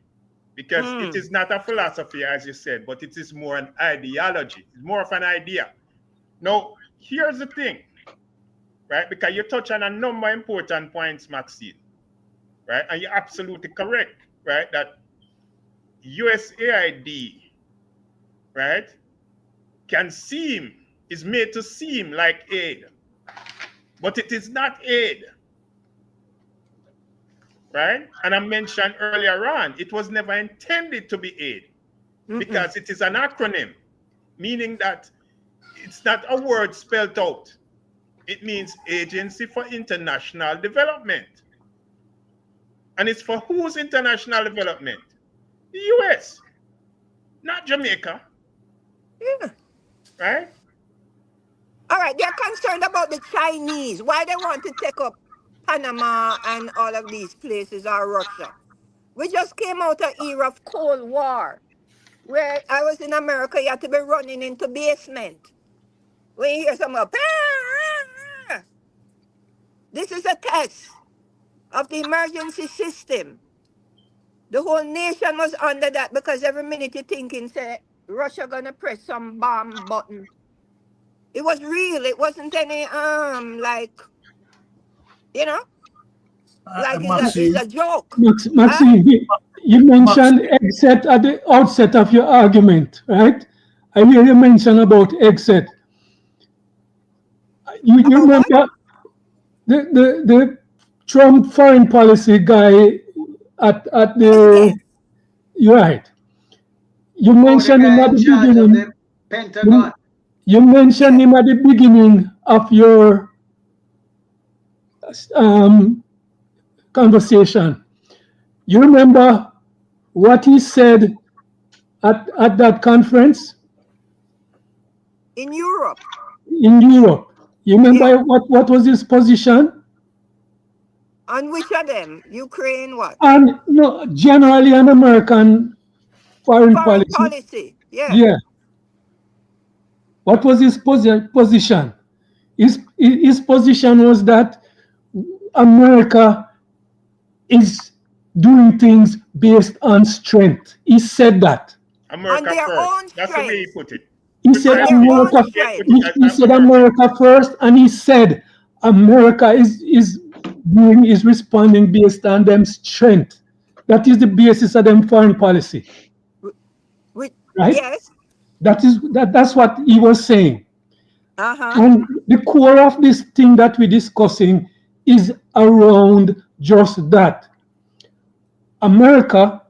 because it is not a philosophy, as you said, but it is more an ideology. It's more of an idea. Now, here's the thing, right? Because you touch on a number of important points, Maxine, right? And you're absolutely correct, right? That USAID, right, is made to seem like aid, but it is not aid, right? And I mentioned earlier on, it was never intended to be aid because it is an acronym, meaning that it's not a word spelled out. It means Agency for International Development. And it's for whose international development? The US, not Jamaica. Yeah. Right? All right, they're concerned about the Chinese. Why they want to take up Panama and all of these places, or Russia? We just came out of era of Cold War, where I was in America, you had to be running into basement. When you hear someone, this is a test of the emergency system. The whole nation was under that because every minute you're thinking, say, Russia gonna press some bomb button. It was real. It wasn't any like, you know, like it's a joke. Maxine, you mentioned exit at the outset of your argument, right? I hear you mention about exit. You remember the Trump foreign policy guy at the right. You mentioned him at the beginning. Pentagon. You mentioned him at the beginning of your conversation. You remember what he said at that conference? In Europe. In Europe. You remember what was his position? On which of them? Ukraine what? And no, generally an American foreign policy. Yeah. What was his position? His position was that America is doing things based on strength. He said that. America first. That's the way he put it. He said America. He said America first, and he said America is responding based on them strength. That is the basis of them foreign policy. Right? Yes. That's what he was saying. And the core of this thing that we're discussing is around just that. America,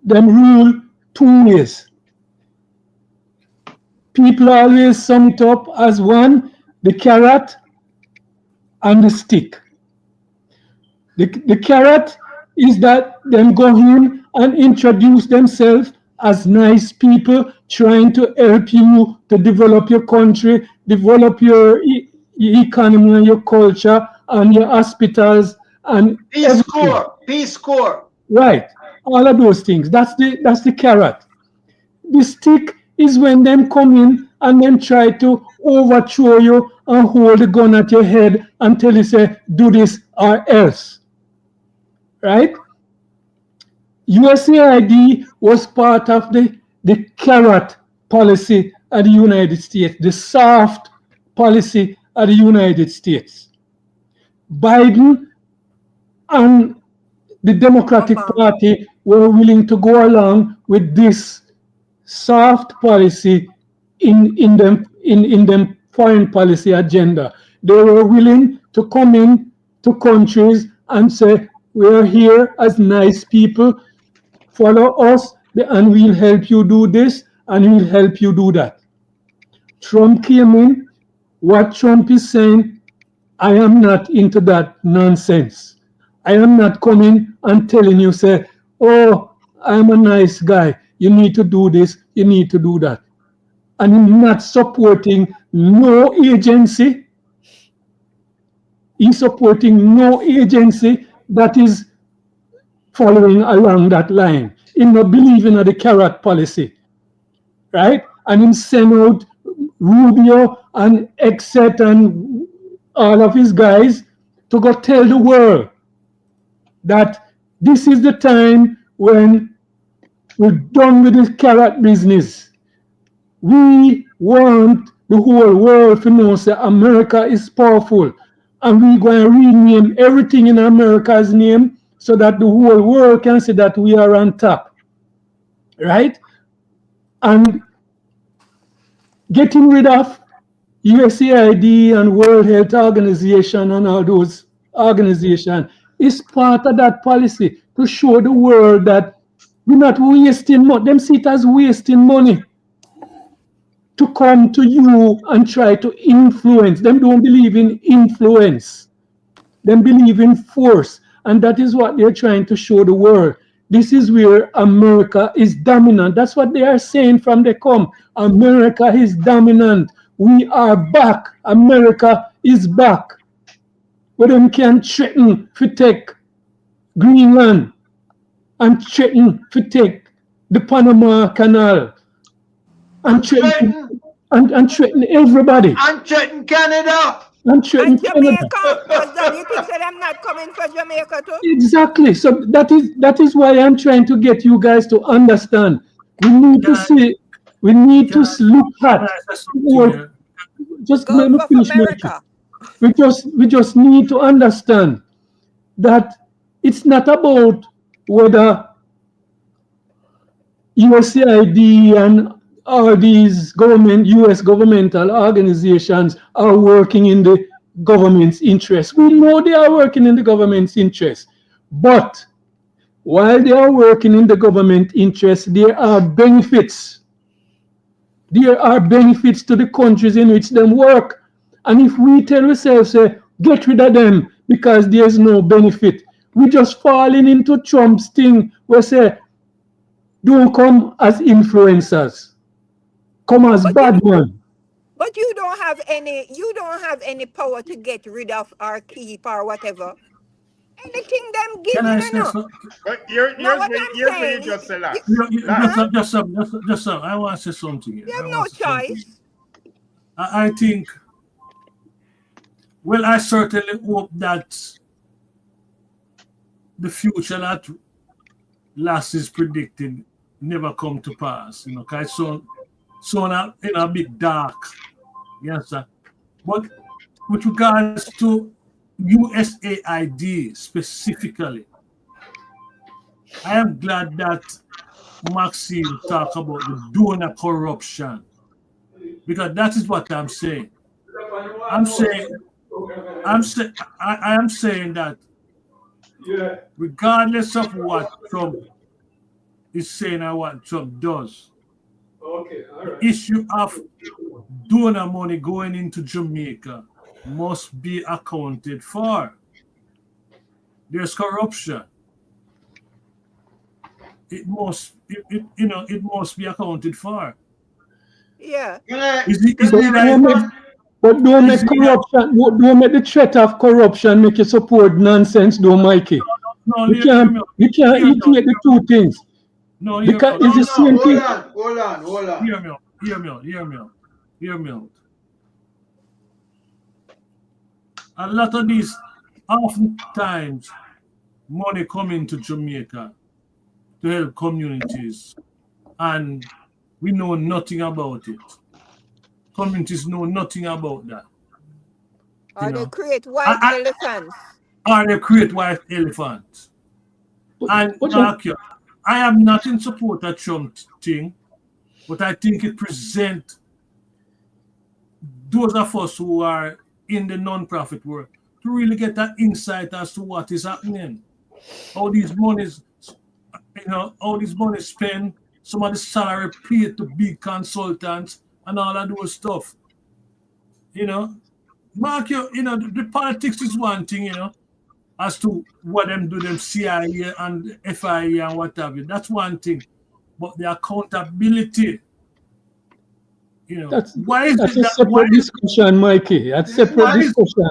them rule two ways. People always sum it up as one, the carrot and the stick. The carrot is that them go in and introduce themselves as nice people trying to help you to develop your country, develop your economy and your culture and your hospitals and Peace Corps. Right. All of those things. That's the carrot. The stick is when them come in and them try to overthrow you and hold the gun at your head until you say, do this or else. Right? USAID was part of the carrot policy of the United States, the soft policy of the United States. Biden and the Democratic Party were willing to go along with this soft policy in them foreign policy agenda. They were willing to come in to countries and say, we are here as nice people, follow us, and we'll help you do this, and we'll help you do that. Trump came in. What Trump is saying, I am not into that nonsense. I am not coming and telling you, say, oh, I'm a nice guy. You need to do this, you need to do that. And I'm not supporting no agency. He's supporting no agency that is following along that line. He's not believing in the carrot policy. Right? And him send out Rubio and Exet and all of his guys to go tell the world that this is the time when We're done with this carrot business. We want the whole world to know that America is powerful. And we're going to rename everything in America's name so that the whole world can see that we are on top. Right? And getting rid of USAID and World Health Organization and all those organizations is part of that policy to show the world that we're not wasting money. Them see it as wasting money to come to you and try to influence. Them don't believe in influence. Them believe in force. And that is what they're trying to show the world. This is where America is dominant. That's what they are saying from the come. America is dominant. We are back. America is back. But them can threaten to take Greenland and threaten to take the Panama Canal and threaten everybody. And threaten Canada. And threaten And Canada. Jamaica, husband, you think that I'm not coming for Jamaica too? Exactly. So that is why I'm trying to get you guys to understand. We need to see. We need to look at. Just let me Gulf of finish. America. We just need to understand that it's not about whether USAID and all these US governmental organizations are working in the government's interest. We know they are working in the government's interest. But while they are working in the government interest, there are benefits. There are benefits to the countries in which they work. And if we tell ourselves, get rid of them because there's no benefit, we just falling into Trump's thing where say, don't come as influencers. Come as bad man. But you don't have any power to get rid of or keep or whatever. Anything them give Can I you say know. something? But here's Now where what I'm you saying, just say that. Just I want to say something here. you have no choice. I think, well, I certainly hope that the future that last is predicted never come to pass. You know, because so in a bit dark. Yes, sir. But with regards to USAID specifically, I am glad that Maxine talked about the donor corruption, because that is what I'm saying. I am saying that regardless of what Trump is saying or what Trump does, the issue of donor money going into Jamaica must be accounted for. There's corruption. It must be accounted for. Yeah. But don't make corruption. Don't make the threat of corruption make you support nonsense, though, Mikey. No, you can't equate the two things. No, because it's the same thing. Hold on. Hear me out. A lot of these, oftentimes, money coming to Jamaica to help communities, and we know nothing about it. Communities know nothing about that. Or they create white elephants. Or they create white elephants. And Mark, I am not in support of Trump thing, but I think it presents those of us who are in the non-profit world to really get that insight as to what is happening. All these monies, all these monies spent, some of the salary paid to big consultants and all of those stuff. Mark, the politics is one thing, as to what them do, them CIA and FIA and what have you. That's one thing. But the accountability, that's a separate discussion, Mikey. That's a separate discussion.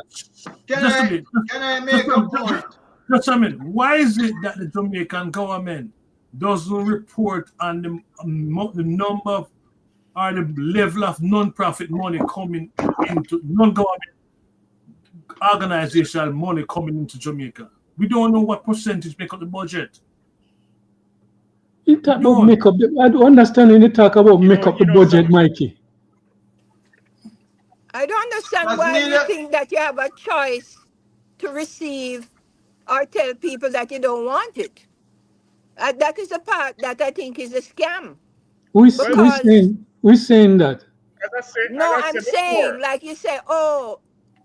Can I make a point? Just a minute. Why is it that the Jamaican government doesn't report on the number or the level of non-profit money coming into non-government organizational money coming into Jamaica? We don't know what percentage make up the budget. You talk about No. make up. I don't understand when you talk about make up the budget, some Mikey. I don't understand As why me, you think that you have a choice to receive or tell people that you don't want it. That is the part that I think is a scam. well, Because, We saying that. no, as I I'm said before, saying, like you say, oh,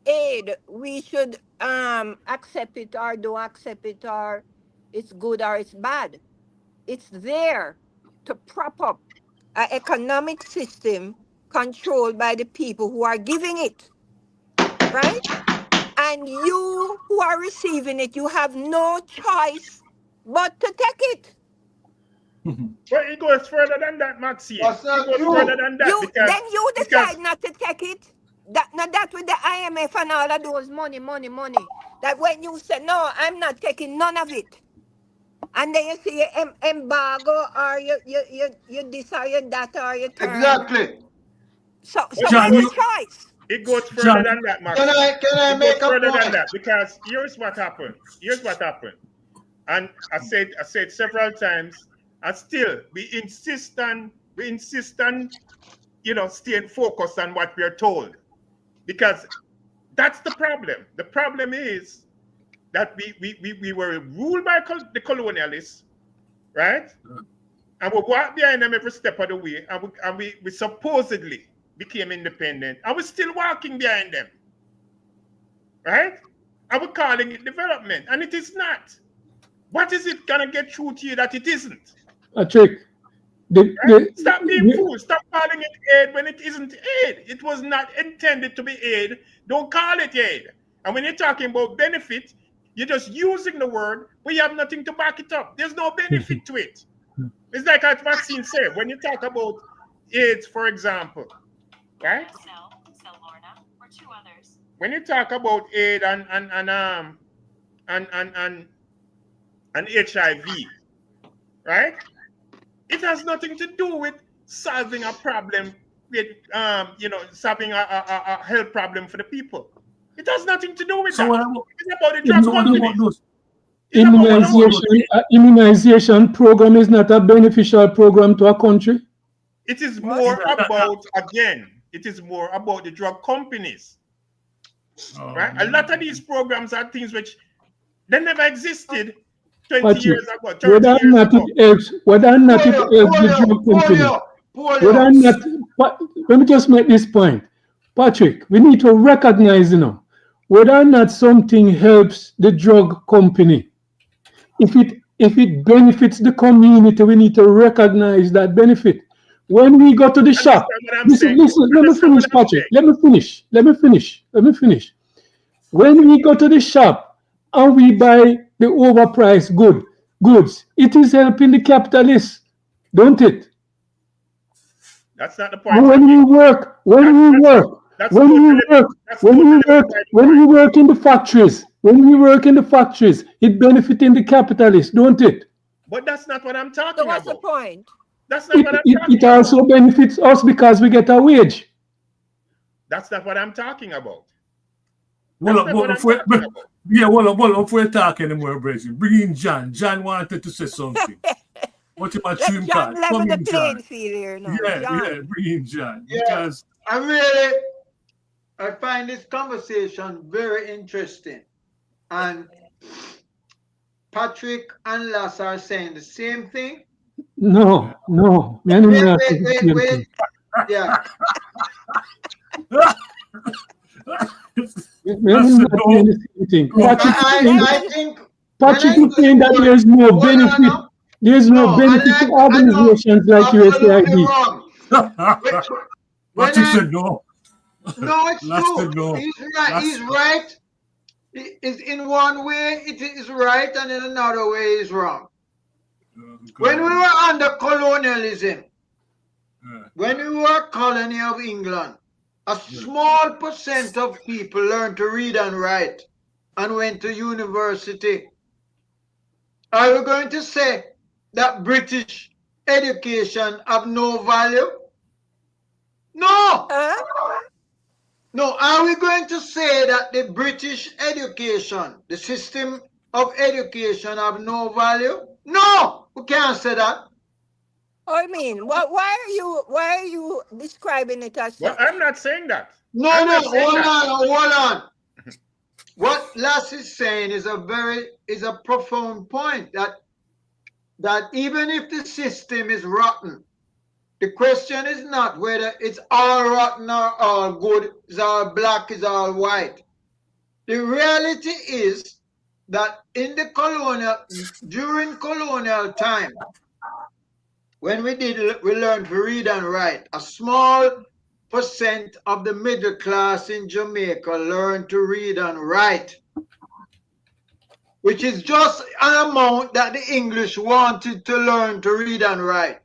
aid, we should accept it or don't accept it, or it's good or it's bad. It's there to prop up an economic system controlled by the people who are giving it, right? And you who are receiving it, you have no choice but to take it. but it goes further than that, Maxine. that's It not goes further true. than that You because then you because decide not to take it. That now that with the IMF and all of those money. That when you say no, I'm not taking none of it. And then you see your embargo or you this or you that or you turn. Exactly. So but John, where's you, the choice? it goes further John, than that, Can Maxine. I It goes make a further than point? that because here's what happened. Here's what happened. And I said several times, and still we insist on, staying focused on what we are told. Because that's the problem. The problem is that we were ruled by the colonialists, right? And we walked behind them every step of the way, and we supposedly became independent, and we're still walking behind them, right? And we're calling it development, and it is not. What is it gonna get through to you that it isn't? Patrick, Right? Stop being the fooled. Stop calling it aid when it isn't aid. It was not intended to be aid. Don't call it aid. And when you're talking about benefit, you're just using the word, but you have nothing to back it up. There's no benefit to it. It's like as Maxine said, when you talk about AIDS, for example, right? When you talk about aid and HIV, right? It has nothing to do with solving a problem with solving a health problem for the people. It has nothing to do with so that. what about, It's about the drug so what about companies. those? It's about What about those. those? immunization program is not a beneficial program to a country. It is What? more about, again, it is more about the drug companies, right? A lot of these programs are things which they never existed 20 Patrick, years ago, 30 whether or years not it ago. helps, whether or not it Polio, helps the polio, drug company, polio, whether or polio. not, let me just make this point. Patrick, we need to recognize, whether or not something helps the drug company. If it benefits the community, we need to recognize that benefit. When we go to the shop, Understand what I'm listen, saying? listen, let me Understand what finish, I'm Patrick. saying? Let me finish. When we go to the shop and we buy the overpriced goods, it is helping the capitalists, don't it? That's not the And point I'm making. That's that's that's when we totally work, that's totally beside the when point. we work in the factories, it benefiting the capitalists, don't it? But that's not what I'm So talking what's the about. point? That's not It, what I'm it, it talking about. also benefits us because we get a wage. That's not what I'm talking about. Well, That's not what I'm talking about. yeah, well, if we're talking anymore, Brazil, bring in John. John wanted to say something. What about Let stream John card? level Come the in, John. playing field here now. Yeah, John. bring in John. Yeah, Because I find this conversation very interesting. And Patrick and Lass are saying the same thing. No, man, I'm Wait, not wait, the wait, same wait. thing. Yeah. Man, that's I'm the not saying no. the same thing. No, I think when Patrick I is use saying the that word, there's no hold on benefit. now. There's no No, and benefit to I know organizations like absolutely USAID. wrong. When Patrick I said no. no, it's Last true. said no. He's right. He's Last. right. Is in one way it is right, and in another way is wrong. When we were under colonialism, when we were a colony of England, a small percent of people learned to read and write and went to university. Are we going to say that British education have no value? No. Huh? No, are we going to say that the British education, the system of education have no value? No, we can't say that. I mean, why are you describing it as Well, such? I'm not saying that. No, I'm no, not saying hold that. on, hold on. What Lass is saying is a profound point that even if the system is rotten, the question is not whether it's all rotten or all good, is all black, is all white. The reality is that during colonial time, when we learned to read and write, a small percent of the middle class in Jamaica learned to read and write, which is just an amount that the English wanted to learn to read and write.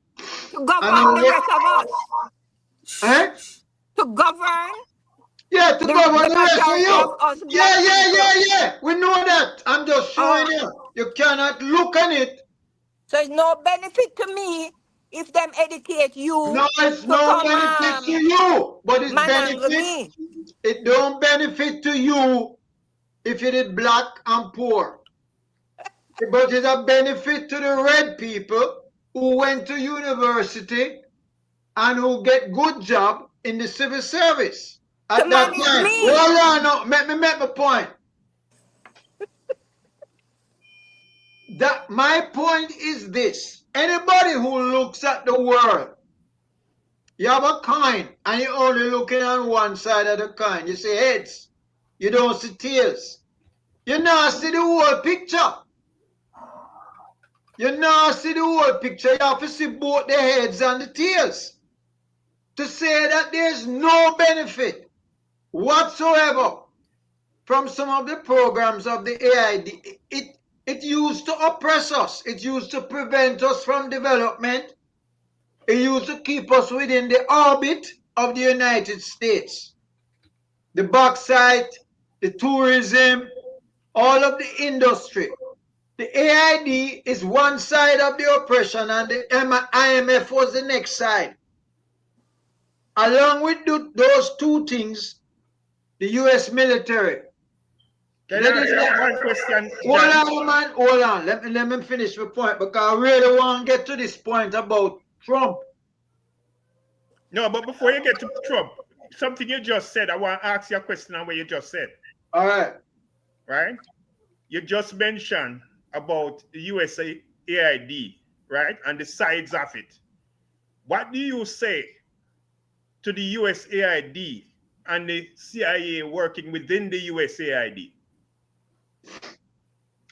To And govern the rest of us. eh? To govern Yeah, to govern the the rest of majority of you. us Yeah, black yeah, people. yeah, yeah. We know that. I'm just showing you. You cannot look on it. So it's no benefit to me if them educate you No, it's to no come benefit to you, but it's manangle benefit. me. It don't benefit to you if you did black and poor. But it's a benefit to the red people who went to university and who get good job in the civil service To at that manage time. me. Hold on, no, let me make my point. That my point is this: anybody who looks at the world, you have a coin and you're only looking on one side of the coin. You see heads, you don't see tails. You not see the whole picture. You not see the whole picture. You have to see both the heads and the tails to say that there's no benefit whatsoever from some of the programs of the AID. It used to oppress us. It used to prevent us from development. It used to keep us within the orbit of the United States. The bauxite, the tourism, all of the industry. The AID is one side of the oppression and the IMF was the next side. Along with those two things, the US military. Can I ask you one question, Hold John? on, man, hold on. Let me finish the point because I really want to get to this point about Trump. No, but before you get to Trump, something you just said, I want to ask you a question on what you just said. All right. Right? You just mentioned about the USAID, right? And the sides of it. What do you say to the USAID and the CIA working within the USAID?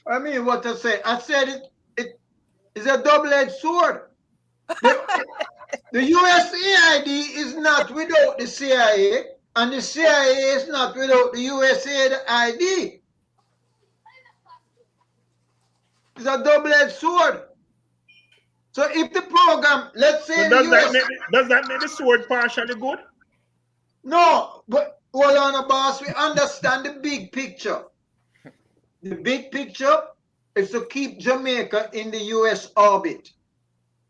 I mean, what I say? I said it is a double-edged sword. The USAID is not without the CIA, and the CIA is not without the USAID. It's a double-edged sword. So if the program, let's say So the US... does that make the sword partially good? No, but hold on, boss. We understand the big picture. The big picture is to keep Jamaica in the US orbit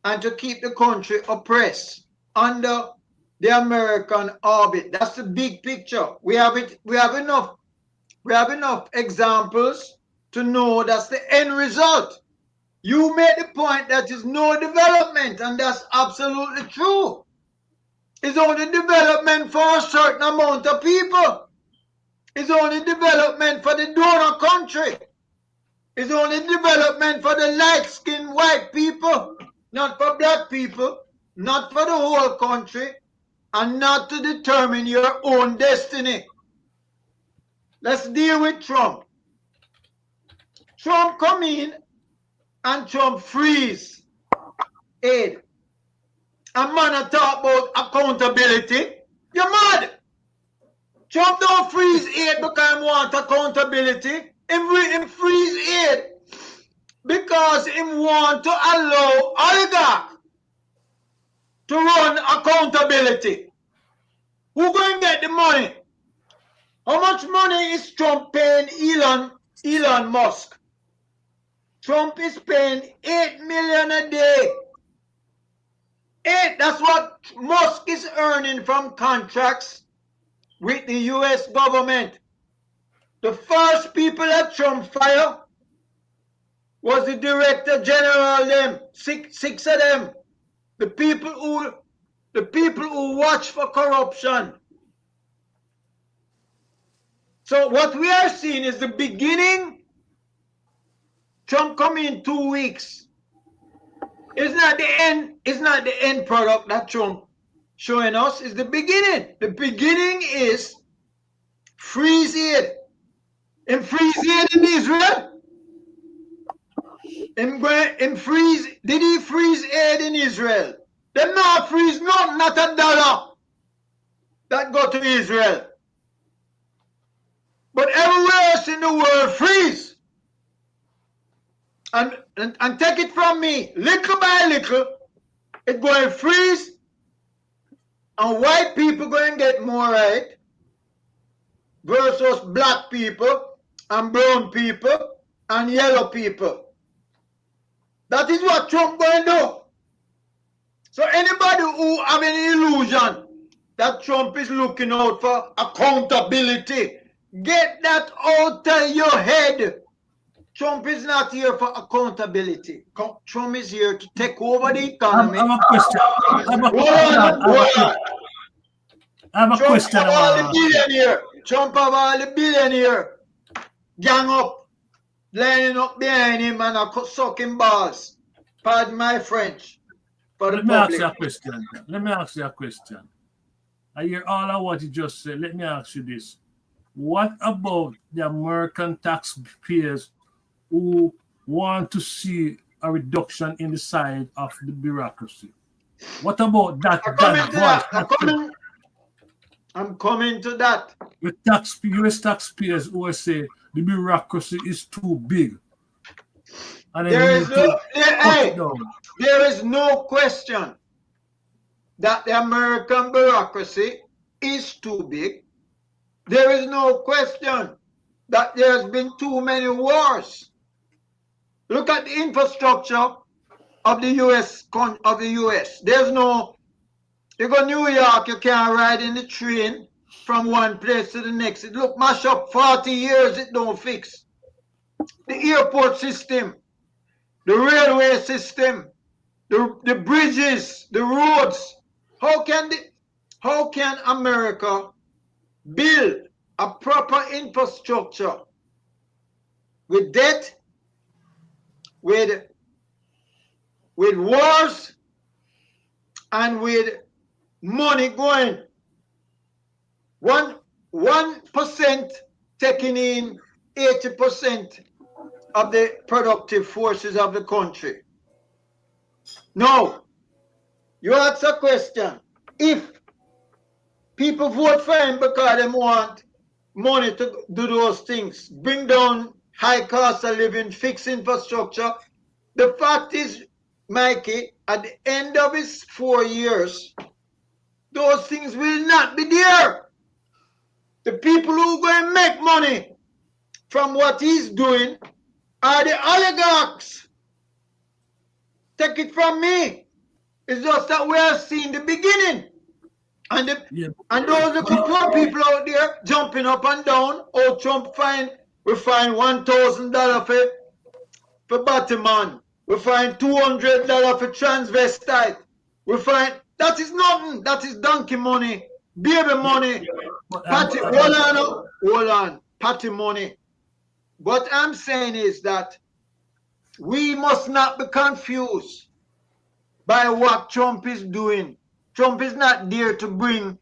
and to keep the country oppressed under the American orbit. That's the big picture. We have enough examples to know that's the end result. You made the point that is no development, and that's absolutely true. It's only development for a certain amount of people. It's only development for the donor country. It's only development for the light-skinned white people, not for black people, not for the whole country, and not to determine your own destiny. Let's deal with Trump. Trump come in and Trump freeze aid. A man talk about accountability. You're mad. Trump don't freeze aid because he want accountability. Him freeze aid because he want to allow oligarchs to run accountability. Who going to get the money? How much money is Trump paying Elon Musk? Trump is paying $8 million a day. That's what Musk is earning from contracts with the US government. The first people that Trump fired was the director general, them, six of them. the people who watch for corruption. So what we are seeing is the beginning. Trump coming in 2 weeks. It's not the end. It's not the end product that Trump showing us. It's the beginning. The beginning is freeze aid. And freeze aid in Israel. Did he freeze aid in Israel? Them not freeze not a dollar that go to Israel. But everywhere else in the world freeze. And take it from me, little by little, it's going to freeze, and white people going to get more right versus black people and brown people and yellow people. That is what Trump going to do. So anybody who have any illusion that Trump is looking out for accountability, get that out of your head. Trump is not here for accountability. Trump is here to take over the economy. I have a question. I have a question. Trump have all the billionaire. Trump have all the billionaire gang up, lining up behind him and sucking balls. Pardon my French. Let me ask you a question. I hear all of what you just said. Let me ask you this. What about the American taxpayers who want to see a reduction in the size of the bureaucracy? What about that? I'm coming to that. The US taxpayers who say the bureaucracy is too big. And there is no question that the American bureaucracy is too big. There is no question that there's been too many wars. Look at the infrastructure of the US. There's no, you go to New York, you can't ride in the train from one place to the next. It look mash up 40 years, it don't fix. The airport system, the railway system, the bridges, the roads. How can America build a proper infrastructure with debt, with wars, and with money going? 1% taking in 80% of the productive forces of the country. No. You ask a question. If people vote for him because they want money to do those things, bring down high cost of living, fix infrastructure, the fact is, Mikey, at the end of his 4 years, those things will not be there. The people who are going to make money from what he's doing are the oligarchs. Take it from me. It's just that we are seeing the beginning. And those little poor people out there jumping up and down. Oh, Trump we find $1,000 for Batman. We find $200 for transvestite. We find that is nothing. That is donkey money, baby money. Hold on, party money. What I'm saying is that we must not be confused by what Trump is doing. Trump is not there to bring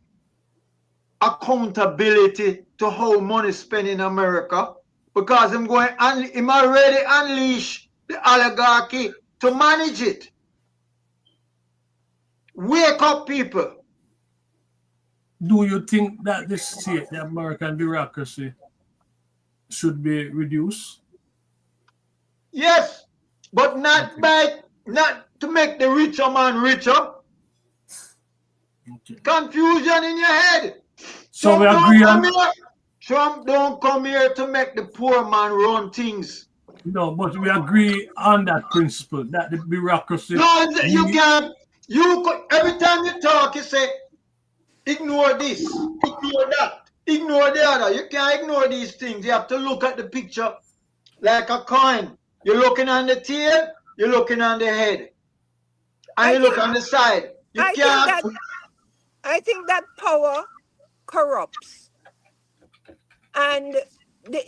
accountability to how money is spent in America, because him already unleash the oligarchy to manage it. Wake up, people. Do you think that the American bureaucracy, should be reduced? Yes, but not to make the richer man richer. Okay. Confusion in your head. So we agree on. Trump don't come here to make the poor man run things. No, but we agree on that principle that the bureaucracy. No, you can't. Every time you talk, you say, ignore this, ignore that, ignore the other. You can't ignore these things. You have to look at the picture like a coin. You're looking on the tail, you're looking on the head. and you look on the side. You I think can't. that I think that power corrupts, and the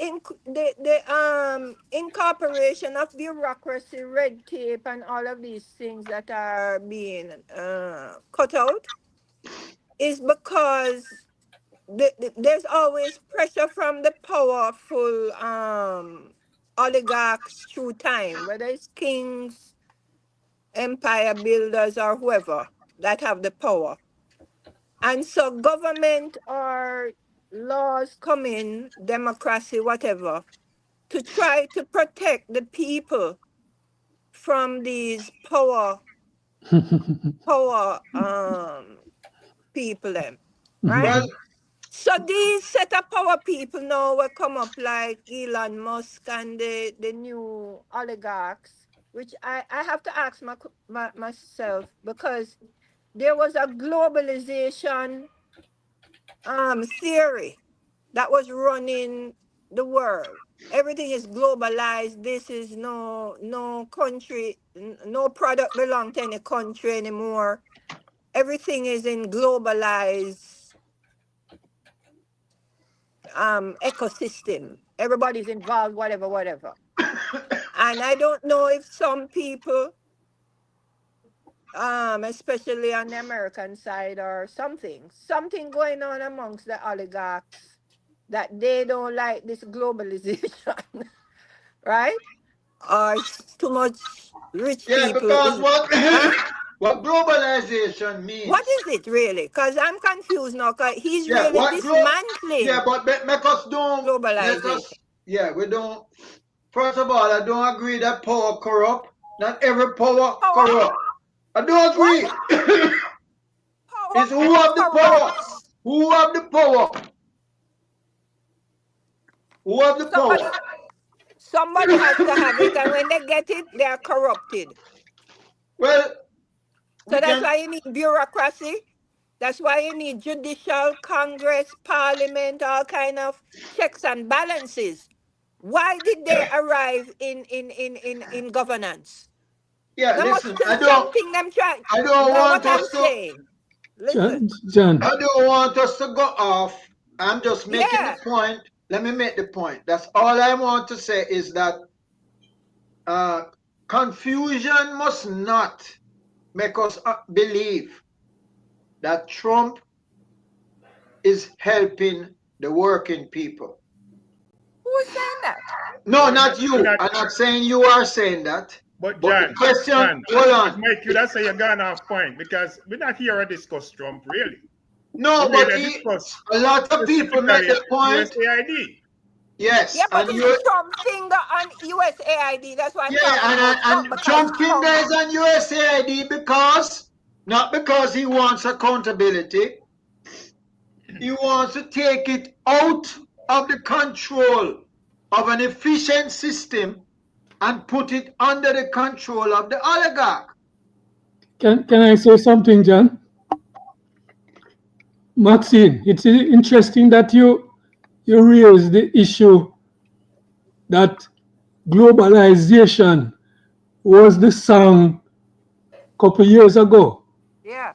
incorporation of bureaucracy, red tape, and all of these things that are being cut out is because there's always pressure from the powerful oligarchs through time, whether it's kings, empire builders, or whoever that have the power. And so government or laws come in, democracy, whatever, to try to protect the people from these power people them, right? Well, So these set of power people now will come up like Elon Musk and the new oligarchs, which I have to ask myself, because there was a globalization theory that was running the world. Everything is globalized. This is no country, no product belong to any country anymore. Everything is in globalized ecosystem. Everybody's involved, whatever. And I don't know if some people, especially on the American side, or something going on amongst the oligarchs, that they don't like this globalization, right? Or it's too much rich yeah, people. because what Huh? what globalization means. What is it really? Because I'm confused now. 'Cause he's Yeah, really what dismantling but make us don't let globalization. us. Yeah, we don't. First of all, I don't agree that power corrupt. Not every power Power? corrupt. I don't agree. What? Power It's who have the power. corrupts. Who have the power? Who have the power? Somebody has to have it, and when they get it, they are corrupted. Well, we So that's can. why you need bureaucracy. That's why you need judicial, Congress, Parliament, all kind of checks and balances. Why did they arrive in governance? Yeah, There must listen. be something them try. I don't Know what want I'm us to. saying? Listen. John, I don't want us to go off. I'm just making the Yeah. point. Let me make the point. That's all I want to say is that confusion must not make us believe that Trump is helping the working people. Who's saying that? No, not you. I'm not saying you are saying that. But But the John, question, John, hold on. Mike, you that's say you're gone off point because we're not here to discuss Trump really. No, We're but here to discuss a lot of people make specifically the point. USAID. Yes, Yeah, but and it's you. Trump finger on USAID. That's why I'm Yeah, talking about Trump, and because Trump finger is on USAID because not because he wants accountability. He wants to take it out of the control of an efficient system and put it under the control of the oligarch. can I say something, John? Maxine, it's interesting that you raise the issue that globalization was the song a couple years ago. yeah,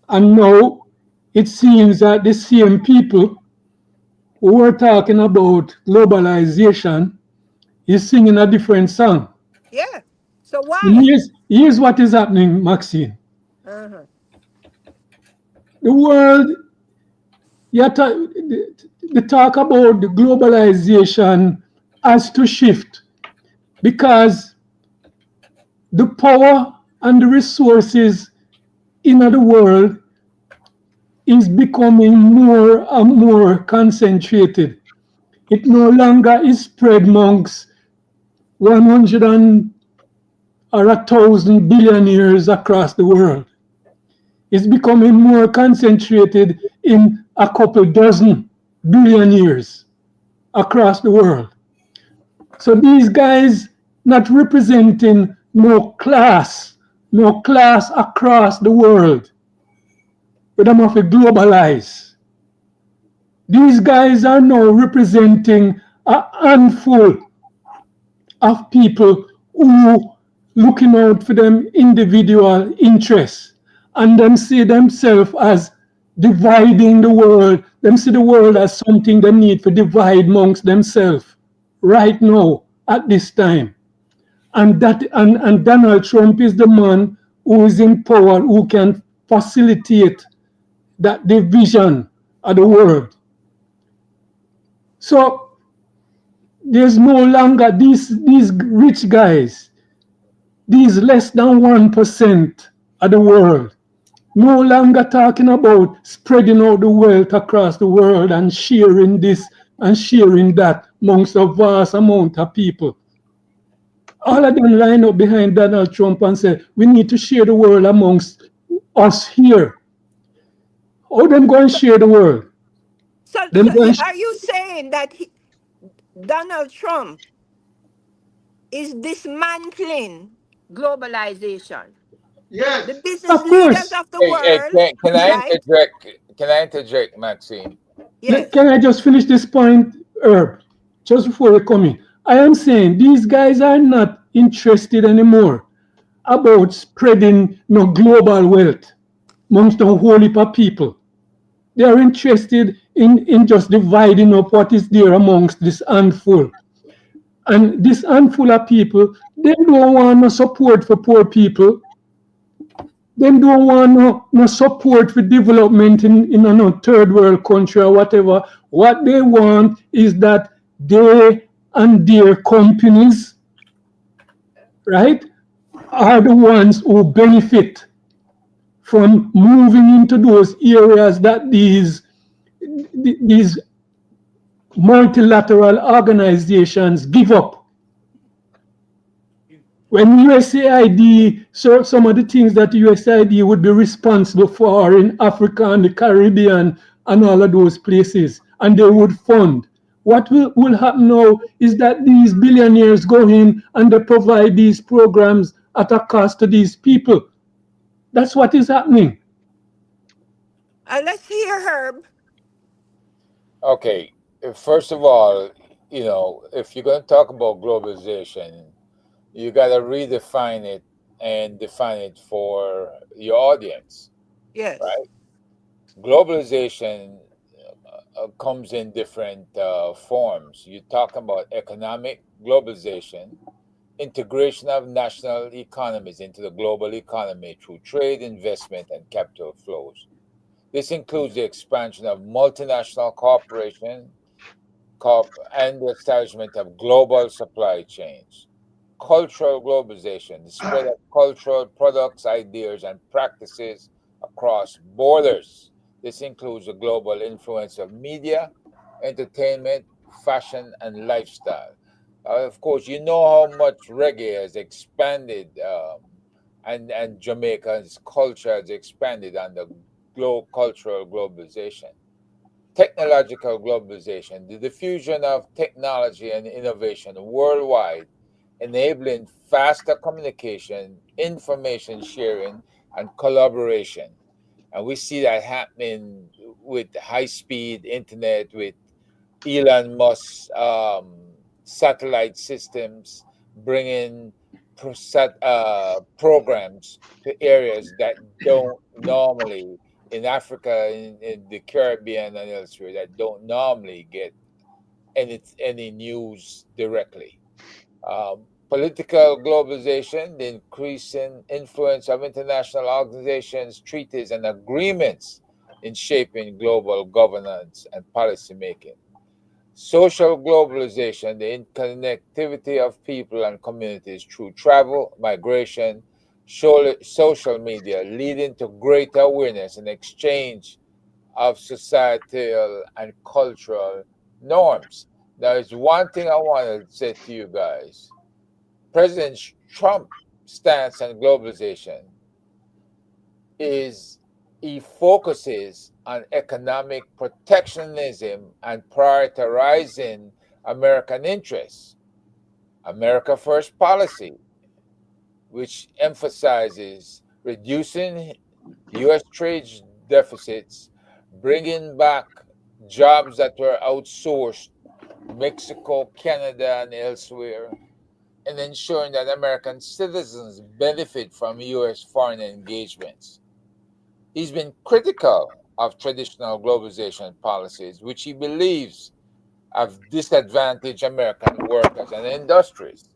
And now it seems that the same people who were talking about globalization is singing a different song. yeah. So And why? here's what is happening, Maxine. Uh-huh. The world, the talk about the globalization has to shift because the power and the resources in the world is becoming more and more concentrated. It no longer is spread amongst 100 or 1,000 billionaires across the world. It's becoming more concentrated in a couple dozen billionaires across the world. So these guys not representing no class across the world. But them have to globalize. These guys are now representing a handful of people who looking out for them individual interests, and them see themselves as dividing the world. Them see the world as something they need to divide amongst themselves right now at this time. And Donald Trump is the man who is in power, who can facilitate that division of the world. So there's no longer these rich guys, these less than 1% of the world, no longer talking about spreading out the wealth across the world and sharing this and sharing that amongst a vast amount of people. All of them line up behind Donald Trump and say, we need to share the world amongst us here. How them go and share the world? So, Them so go and are you saying that Donald Trump is dismantling globalization? The Yes. business of leaders course. of the Hey, world, can I right? interject? Can I interject, Maxine? Yes. Can I just finish this point, Herb, just before you come in? I am saying these guys are not interested anymore about spreading no global wealth amongst the whole heap of people. They are interested in just dividing up what is there amongst this handful. And this handful of people, they don't want no support for poor people. They don't want no support for development in a no third world country or whatever. What they want is that they and their companies, right, are the ones who benefit from moving into those areas that these multilateral organizations give up. When USAID, so some of the things that USAID would be responsible for in Africa and the Caribbean and all of those places, and they would fund. What will happen now is that these billionaires go in and they provide these programs at a cost to these people. That's what is happening. Let's hear Herb. Okay, first of all, if you're going to talk about globalization, you got to redefine it and define it for your audience, Yes. right? Globalization comes in different forms. You talk about economic globalization, integration of national economies into the global economy through trade, investment, and capital flows. This includes the expansion of multinational and the establishment of global supply chains. Cultural globalization, the spread of cultural products, ideas, and practices across borders. This includes the global influence of media, entertainment, fashion, and lifestyle. Of course, you know how much reggae has expanded, and Jamaica's culture has expanded under cultural globalization. Technological globalization, the diffusion of technology and innovation worldwide, enabling faster communication, information sharing, and collaboration. And we see that happening with high speed internet, with Elon Musk's satellite systems, bringing programs to areas that don't normally, in Africa, in the Caribbean, and elsewhere, that don't normally get any news directly. Political globalization, the increasing influence of international organizations, treaties, and agreements in shaping global governance and policymaking. Social globalization, the interconnectivity of people and communities through travel, migration, social media, leading to greater awareness and exchange of societal and cultural norms. Now, there's one thing I want to say to you guys. President Trump's stance on globalization is he focuses on economic protectionism and prioritizing American interests. America First policy, which emphasizes reducing U.S. trade deficits, bringing back jobs that were outsourced, Mexico, Canada, and elsewhere, in ensuring that American citizens benefit from U.S. foreign engagements. He's been critical of traditional globalization policies, which he believes have disadvantaged American workers and industries.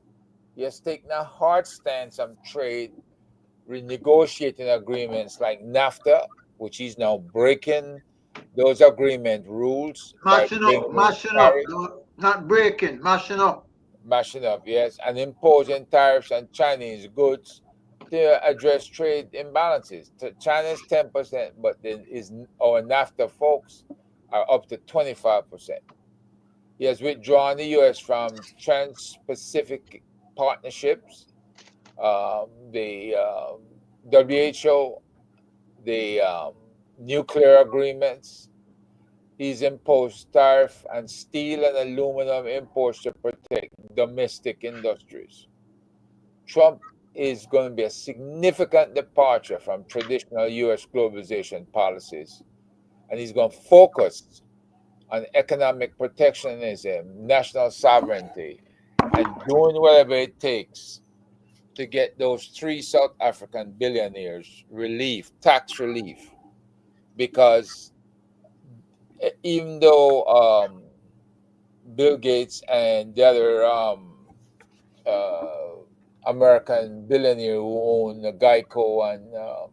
He has taken a hard stance on trade, renegotiating agreements like NAFTA, which he's now breaking those agreement rules by bringing Mashing up, tariffs, not breaking, mashing up. mashing up, yes, and imposing tariffs on Chinese goods to address trade imbalances. China's 10%, but then is our NAFTA folks are up to 25%. He has withdrawn the U.S. from trans-Pacific partnerships, the WHO, the nuclear agreements. He's imposed tariff on steel and aluminum imports to protect domestic industries. Trump is going to be a significant departure from traditional U.S. globalization policies, and he's going to focus on economic protectionism, national sovereignty, and doing whatever it takes to get those three South African billionaires relief, tax relief, because even though Bill Gates and the other uh, American billionaire who own Geico and a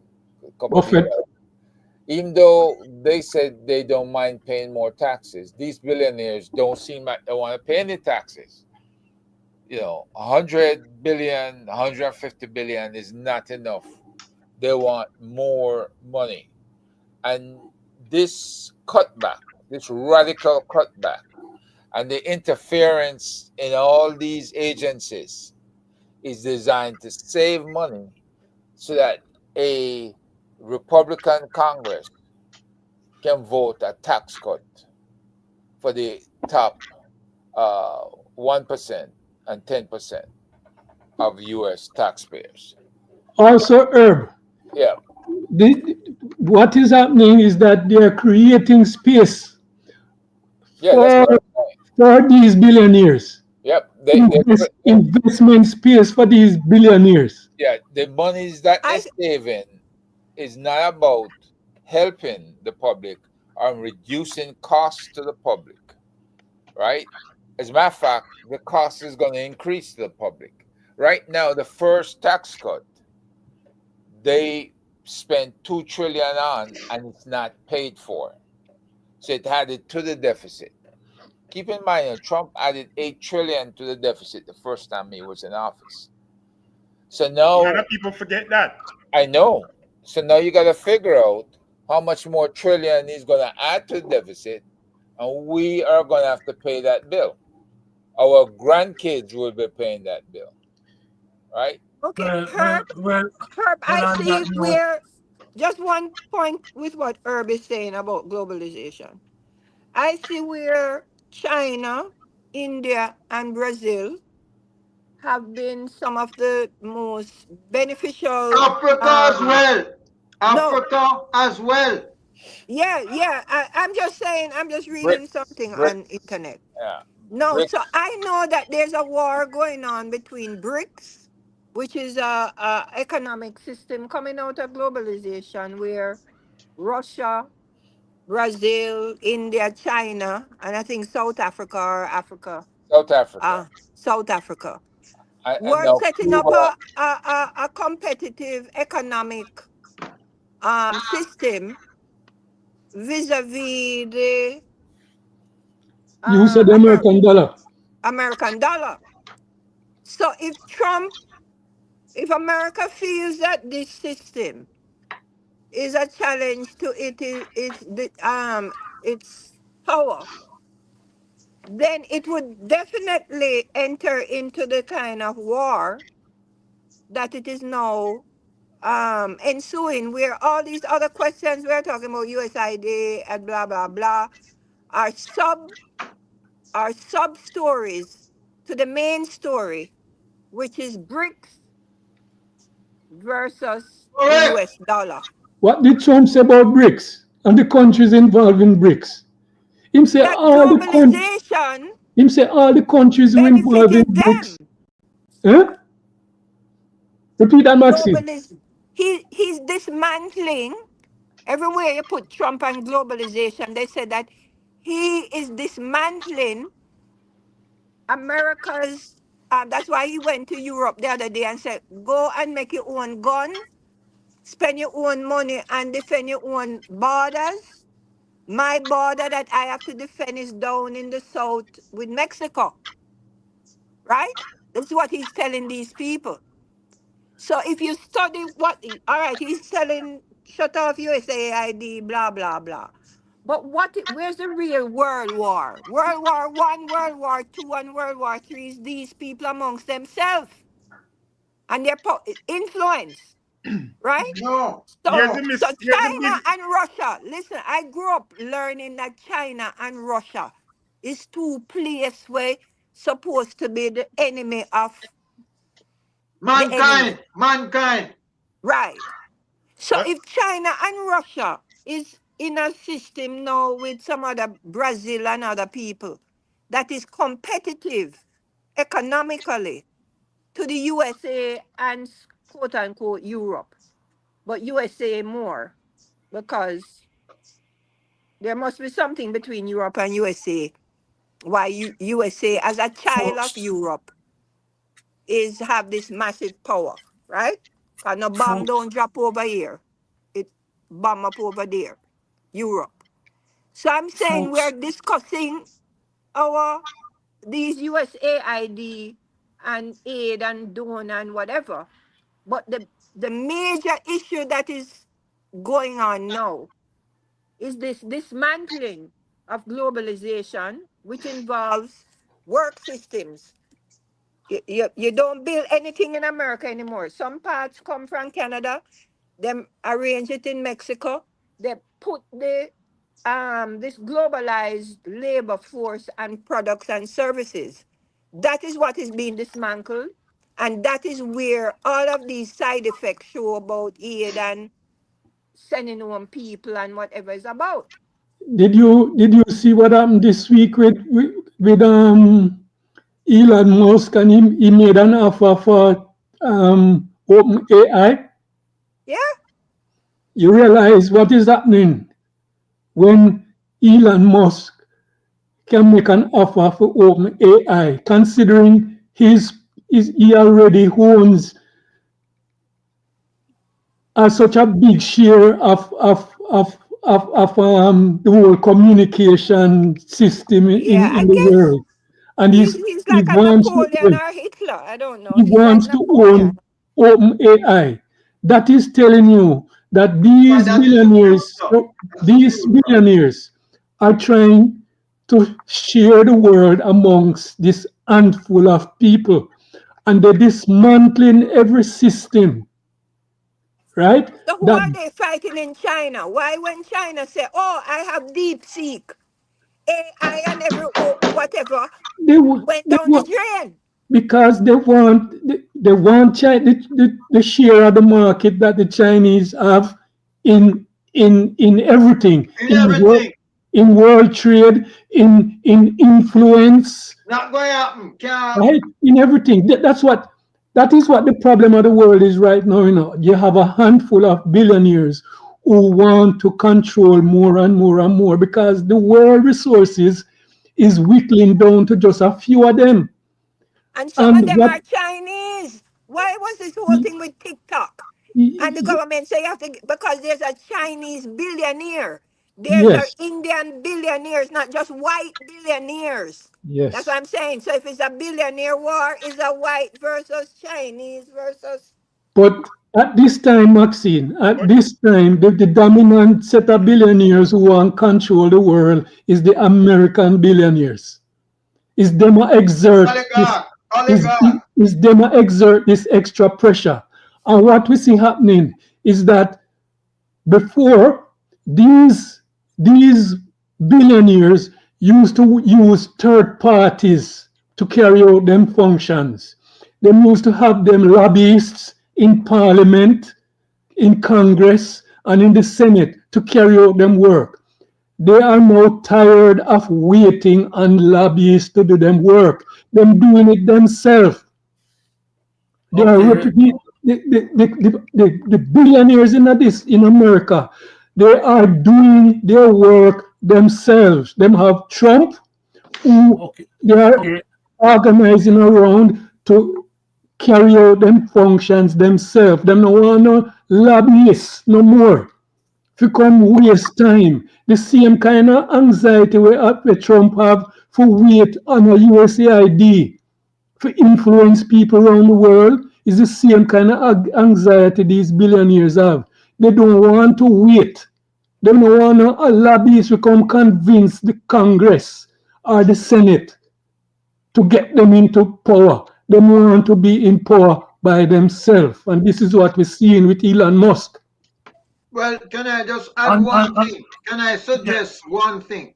couple of the Buffett. others, even though they said they don't mind paying more taxes, these billionaires don't seem like they want to pay any taxes. 100 billion, 150 billion is not enough. They want more money. And this cutback, this radical cutback, and the interference in all these agencies is designed to save money so that a Republican Congress can vote a tax cut for the top 1% and 10% of U.S. taxpayers. Also, Herb, Yeah, the, what is happening is that they are creating space yeah, that's for what I'm saying. for these billionaires. Yep, they Investment space for these billionaires. yeah, the monies that they're I saving is not about helping the public or reducing costs to the public, right? As a matter of fact, the cost is going to increase to the public. Right now, the first tax cut they spent 2 trillion on, and it's not paid for, so it added to the deficit. Keep in mind, Trump added 8 trillion to the deficit the first time he was in office. So A lot now of people forget that. I know. So now you got to figure out how much more trillion he's going to add to the deficit, and we are going to have to pay that bill. Our grandkids will be paying that bill, right? okay, Well, well, Herb. well, Herb, well, I on that see note, where just one point with what Herb is saying about globalization. I see where China, India, and Brazil have been some of the most beneficial. Africa as well. No, Africa as well. yeah. I'm just saying. I'm just reading BRICS, something on BRICS, internet. yeah, No, so BRICS, I know that there's a war going on between BRICS, which is a economic system coming out of globalization, where Russia, Brazil, India, China, and I think South Africa or Africa, South Africa, South Africa, and were now setting up Cuba, a competitive economic system vis-a-vis the Use of the American dollar. American dollar. So if America feels that this system is a challenge to its power, then it would definitely enter into the kind of war that it is now ensuing, where all these other questions we're talking about, USAID and blah blah blah, are sub stories to the main story, which is BRICS versus the Correct. US dollar. What did Trump say about BRICS and the countries involved in BRICS? Him say That all the globalization him say all the countries who involved in benefited BRICS them. Eh? Repeat that, Maxine. Globalist. He's dismantling everywhere you put Trump and globalization. They said that he is dismantling America's. That's why he went to Europe the other day and said, "Go and make your own gun, spend your own money, and defend your own borders. My border that I have to defend is down in the south with Mexico, right?" That's what he's telling these people. So if you study all right, he's telling shut off USAID, blah blah blah. But where's the real world war? World War I, World War II, and World War III is these people amongst themselves and their influence, right? No, So, Here's no. the so miss. Here's the China big. and Russia. Listen, I grew up learning that China and Russia is two places where supposed to be the enemy of the enemy, Mankind. right? So What? if China and Russia is in a system now with some other Brazil and other people that is competitive economically to the USA and quote unquote Europe, but USA more because there must be something between Europe and USA. Why USA as a child of Folks, Europe is have this massive power, right? Cause no bomb folks, don't drop over here. It bomb up over there, Europe. So I'm saying we are folks, discussing our these USAID and aid and donor and whatever. But the major issue that is going on now is this dismantling of globalization, which involves work systems. You don't build anything in America anymore. Some parts come from Canada, them arrange it in Mexico. They put the this globalized labor force and products and services. That is what is being dismantled. And that is where all of these side effects show about aid and sending home people and whatever is about. Did you see what happened this week with Elon Musk, and he made an offer for Open AI? Yeah? You realize what is happening when Elon Musk can make an offer for Open AI, considering he already owns such a big share of the whole communication system Yeah, I in the guess world, and he's he like a wants to Napoleon or Hitler. I don't know. he He's like wants to Napoleon. own Open AI. That is telling you that But that is the future. That's the these future. billionaires are trying to share the world amongst this handful of people, and they're dismantling every system, right? So who That are they fighting in China? Why when China say, "Oh, I have deep seek AI and whatever," they would went they down the would drain? because they want the share of the market that the Chinese have in everything, In everything. in world trade, in influence, Not going to happen. Can't right? In everything. That is what the problem of the world is right now. You have a handful of billionaires who want to control more and more and more because the world resources is whittling down to just a few of them. And some of And them what are Chinese. Why was this whole thing with TikTok? And the government say you have to because there's a Chinese billionaire. There's a yes, Indian billionaires, not just white billionaires. That's what yes. I'm saying. So if it's a billionaire war, it's a white versus Chinese versus But at this time, Maxine, at But this time, the dominant set of billionaires who want control the world is the American billionaires. Is them a exert this oligarch. Oligarch. is them a exert this extra pressure. And what we see happening is that before these billionaires used to use third parties to carry out them functions. They used to have them lobbyists in parliament, in Congress, and in the Senate to carry out them work. They are now tired of waiting on lobbyists to do them work. Them doing it themselves. They are Okay. the billionaires in America. They are doing their work themselves. Them have Trump, who Okay. they are Okay. organizing around to carry out them functions themselves. Them no want no lobbyists no more. If you come waste time, the same kind of anxiety where Trump have for wait on a USAID to influence people around the world is the same kind of anxiety these billionaires have. They don't want to wait. They don't want a lobbyist to come convince the Congress or the Senate to get them into power. They want to be in power by themselves. And this is what we're seeing with Elon Musk. Well, can I just add And, one and, and thing? Can I yeah. suggest one thing?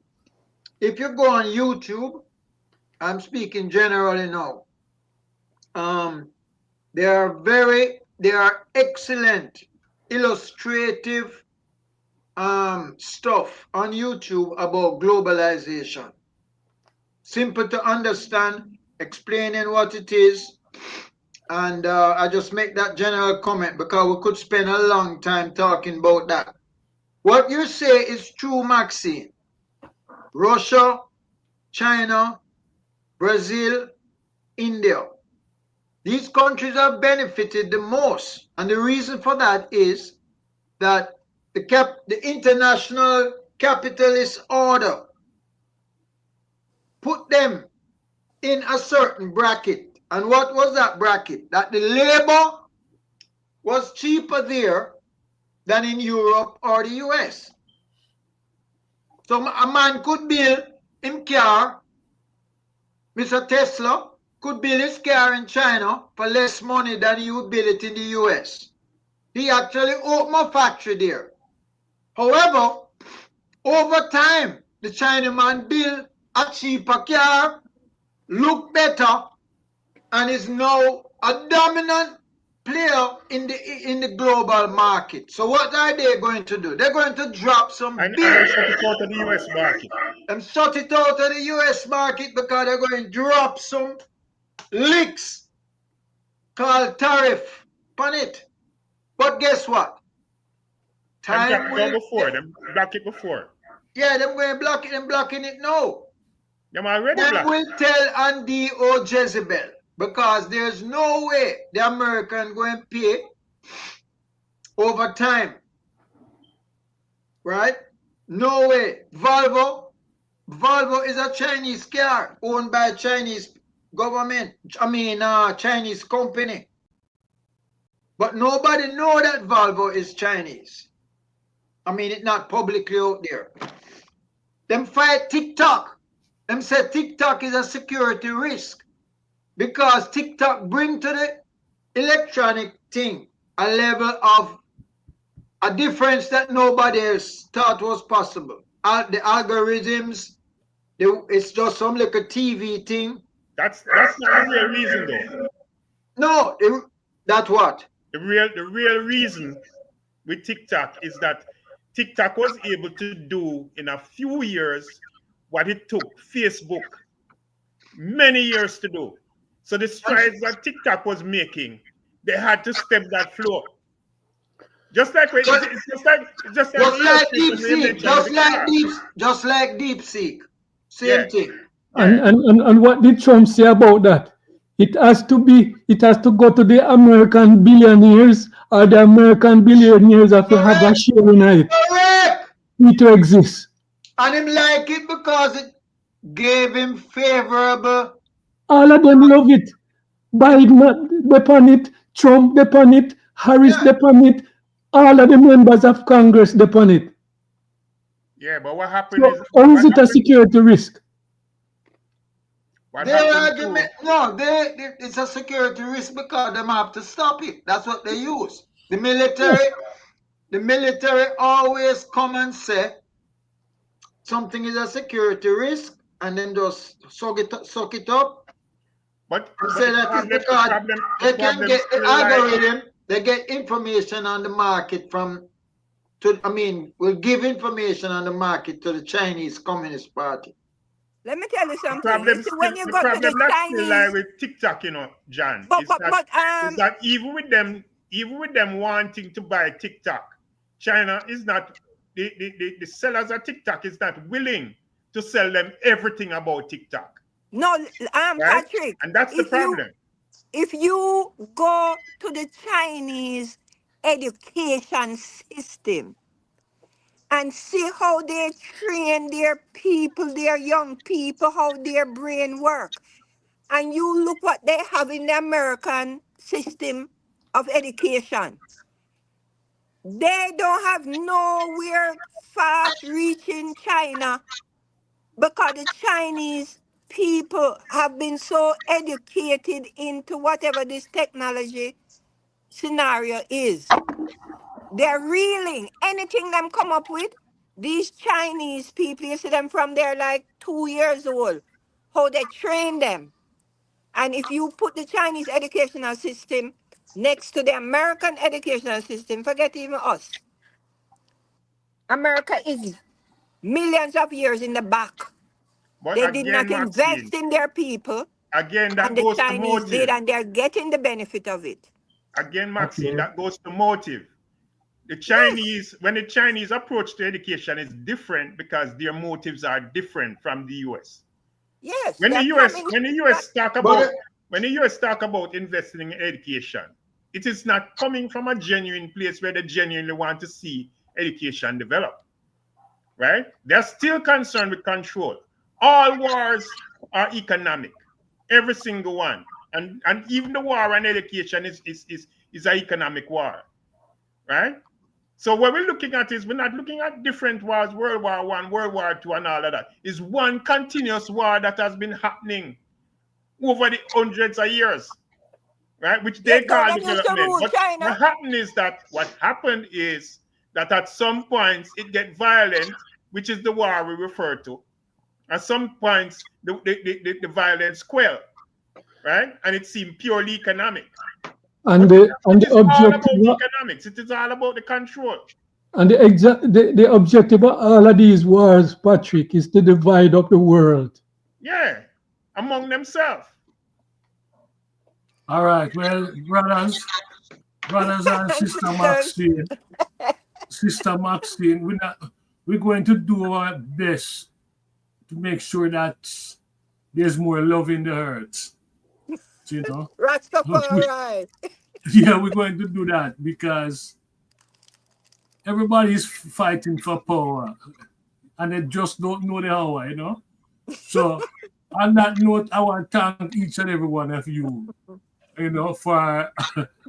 If you go on YouTube, I'm speaking generally now. They are excellent illustrative stuff on YouTube about globalization. Simple to understand, explaining what it is, and I just make that general comment because we could spend a long time talking about that. What you say is true, Maxine. Russia, China, Brazil, India. These countries have benefited the most. And the reason for that is that the international capitalist order put them in a certain bracket. And what was that bracket? That the labor was cheaper there than in Europe or the US. So a man could build him car, Mr. Tesla could build his car in China for less money than he would build it in the US. He actually opened a factory there. However, over time, the Chinaman built a cheaper car, look better, and is now a dominant player in the global market. So what are they going to do? They're going to drop some And big. then shut it out of the US market. And shut it out of the US market because they're going to drop some licks called tariff on it. But guess what? Them drop Time it out will. before. Them block it before. Yeah, them going to block it and blocking it now. Them already Them blocked. will tell Andy or Jezebel because there's no way the American going to pay over time. Right? No way. Volvo is a Chinese car owned by Chinese government. Chinese company. But nobody know that Volvo is Chinese. It's not publicly out there. Them fight TikTok. Them say TikTok is a security risk because TikTok bring to the electronic thing a level of a difference that nobody else thought was possible. The algorithms, it's just some like a TV thing. That's not the real reason though. No, that's what? The real reason with TikTok is that TikTok was able to do in a few years what it took Facebook many years to do. So the strides that TikTok was making, they had to step that floor. Just like it's just like DeepSeek, just like DeepSeek, same thing. Yeah. And what did Trump say about that? It has to go to the American billionaires, or the American billionaires have to have a share in it. Correct. It to exist. And him like it because it gave him favorable. All of them love it. Biden upon it, Trump upon it, Harris upon it, all of the members of Congress upon it. Yeah, but what happened So is how is it a security risk? It's a security risk because they have to stop it. That's what they use. The military always come and say something is a security risk, and then just suck it up. But say that is because they can get the algorithm. They get information on the market will give information on the market to the Chinese Communist Party. Let me tell you The something. problem You see, still, when you the go to the problem that still lie Chinese, with TikTok, John, but is but but that even with them wanting to buy TikTok, China is not the sellers of TikTok is not willing to sell them everything about TikTok, no, right? Patrick, And that's the problem. if you go to the Chinese education system and see how they train their people, their young people, how their brain work, and you look what they have in the American system of education, they don't have nowhere fast reaching China because the Chinese people have been so educated into whatever this technology scenario is. They're reeling anything them come up with. These Chinese people, you see them from they're like 2 years old, how they train them. And if you put the Chinese educational system next to the American educational system, forget even us. America is millions of years in the back. But They did again, not Maxine, invest in their people, again that and the goes to Chinese did, motive. and they're getting the benefit of it. Again, Maxine, Okay. that goes to motive. The Yes, Chinese, when the Chinese approach to education is different because their motives are different from the US. yes, When the they're US, coming. when the US talk But about when the US talk about investing in education, it is not coming from a genuine place where they genuinely want to see education develop. Right? They're still concerned with control. All wars are economic, every single one, and even the war on education is an economic war, right? So what we're looking at is we're not looking at different wars, World War I, World War II, and all of that. It's one continuous war that has been happening over the hundreds of years, right? Which they Yes, so call them used to development. rule But China. what happened is that at some points it get violent, which is the war we refer to. At some points the violence quell, right? And it seemed purely economic. And But the it is all about objective economics. It is all about the control. and the objective of all of these wars, Patrick, is to divide up the world. Yeah, among themselves. All right. Well, brothers and Sisters, Sister Maxine, we're going to do our best to make sure that there's more love in the earth. You know, Rastafari. yeah, we're going to do that because everybody's fighting for power, and they just don't know the hour. You know. So, on that note, I want to thank each and every one of you. You know, for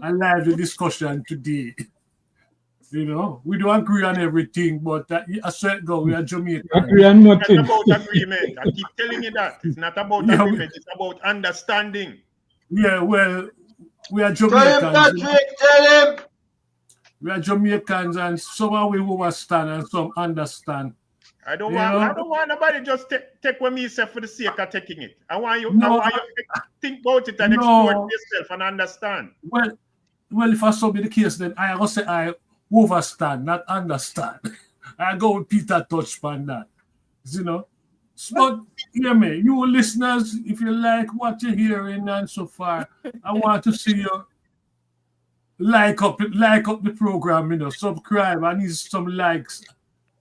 a lively discussion today. You know, we don't agree on everything, but I said go, we are Agree Jamaicans. on It's not nothing. about agreement. I keep telling you that. It's not about Yeah, agreement. It's about understanding. well, we are tell him, Jamaicans. You know? Patrick, tell him. We are Jamaicans, and some are we understand and some understand. I don't You want I know, don't want nobody just take what me say for the sake of taking it. I want you no, to think about it and explore it no. yourself and understand. Well, if I saw be the case, then I will say I overstand, not understand. I go with Peter touch on that. You know, but hear me, you listeners, if you like what you're hearing and so far, I want to see you like up the program, you know, subscribe. I need some likes.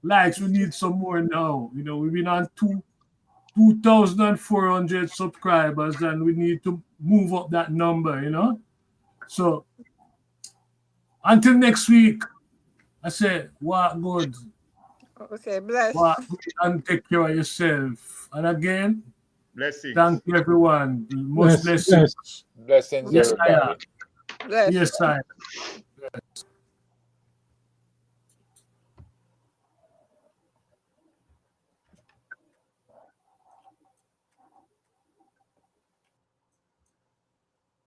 Likes, we need some more now. You know, we've been on 2,400 subscribers and we need to move up that number, you know. So until next week, I say, what good, Okay, bless. what good, and take care of yourself. And again, Blessings. thank you everyone. Most Yes, yes. blessings. Blessings, Yes, I am. everybody. Bless. Yes, I am.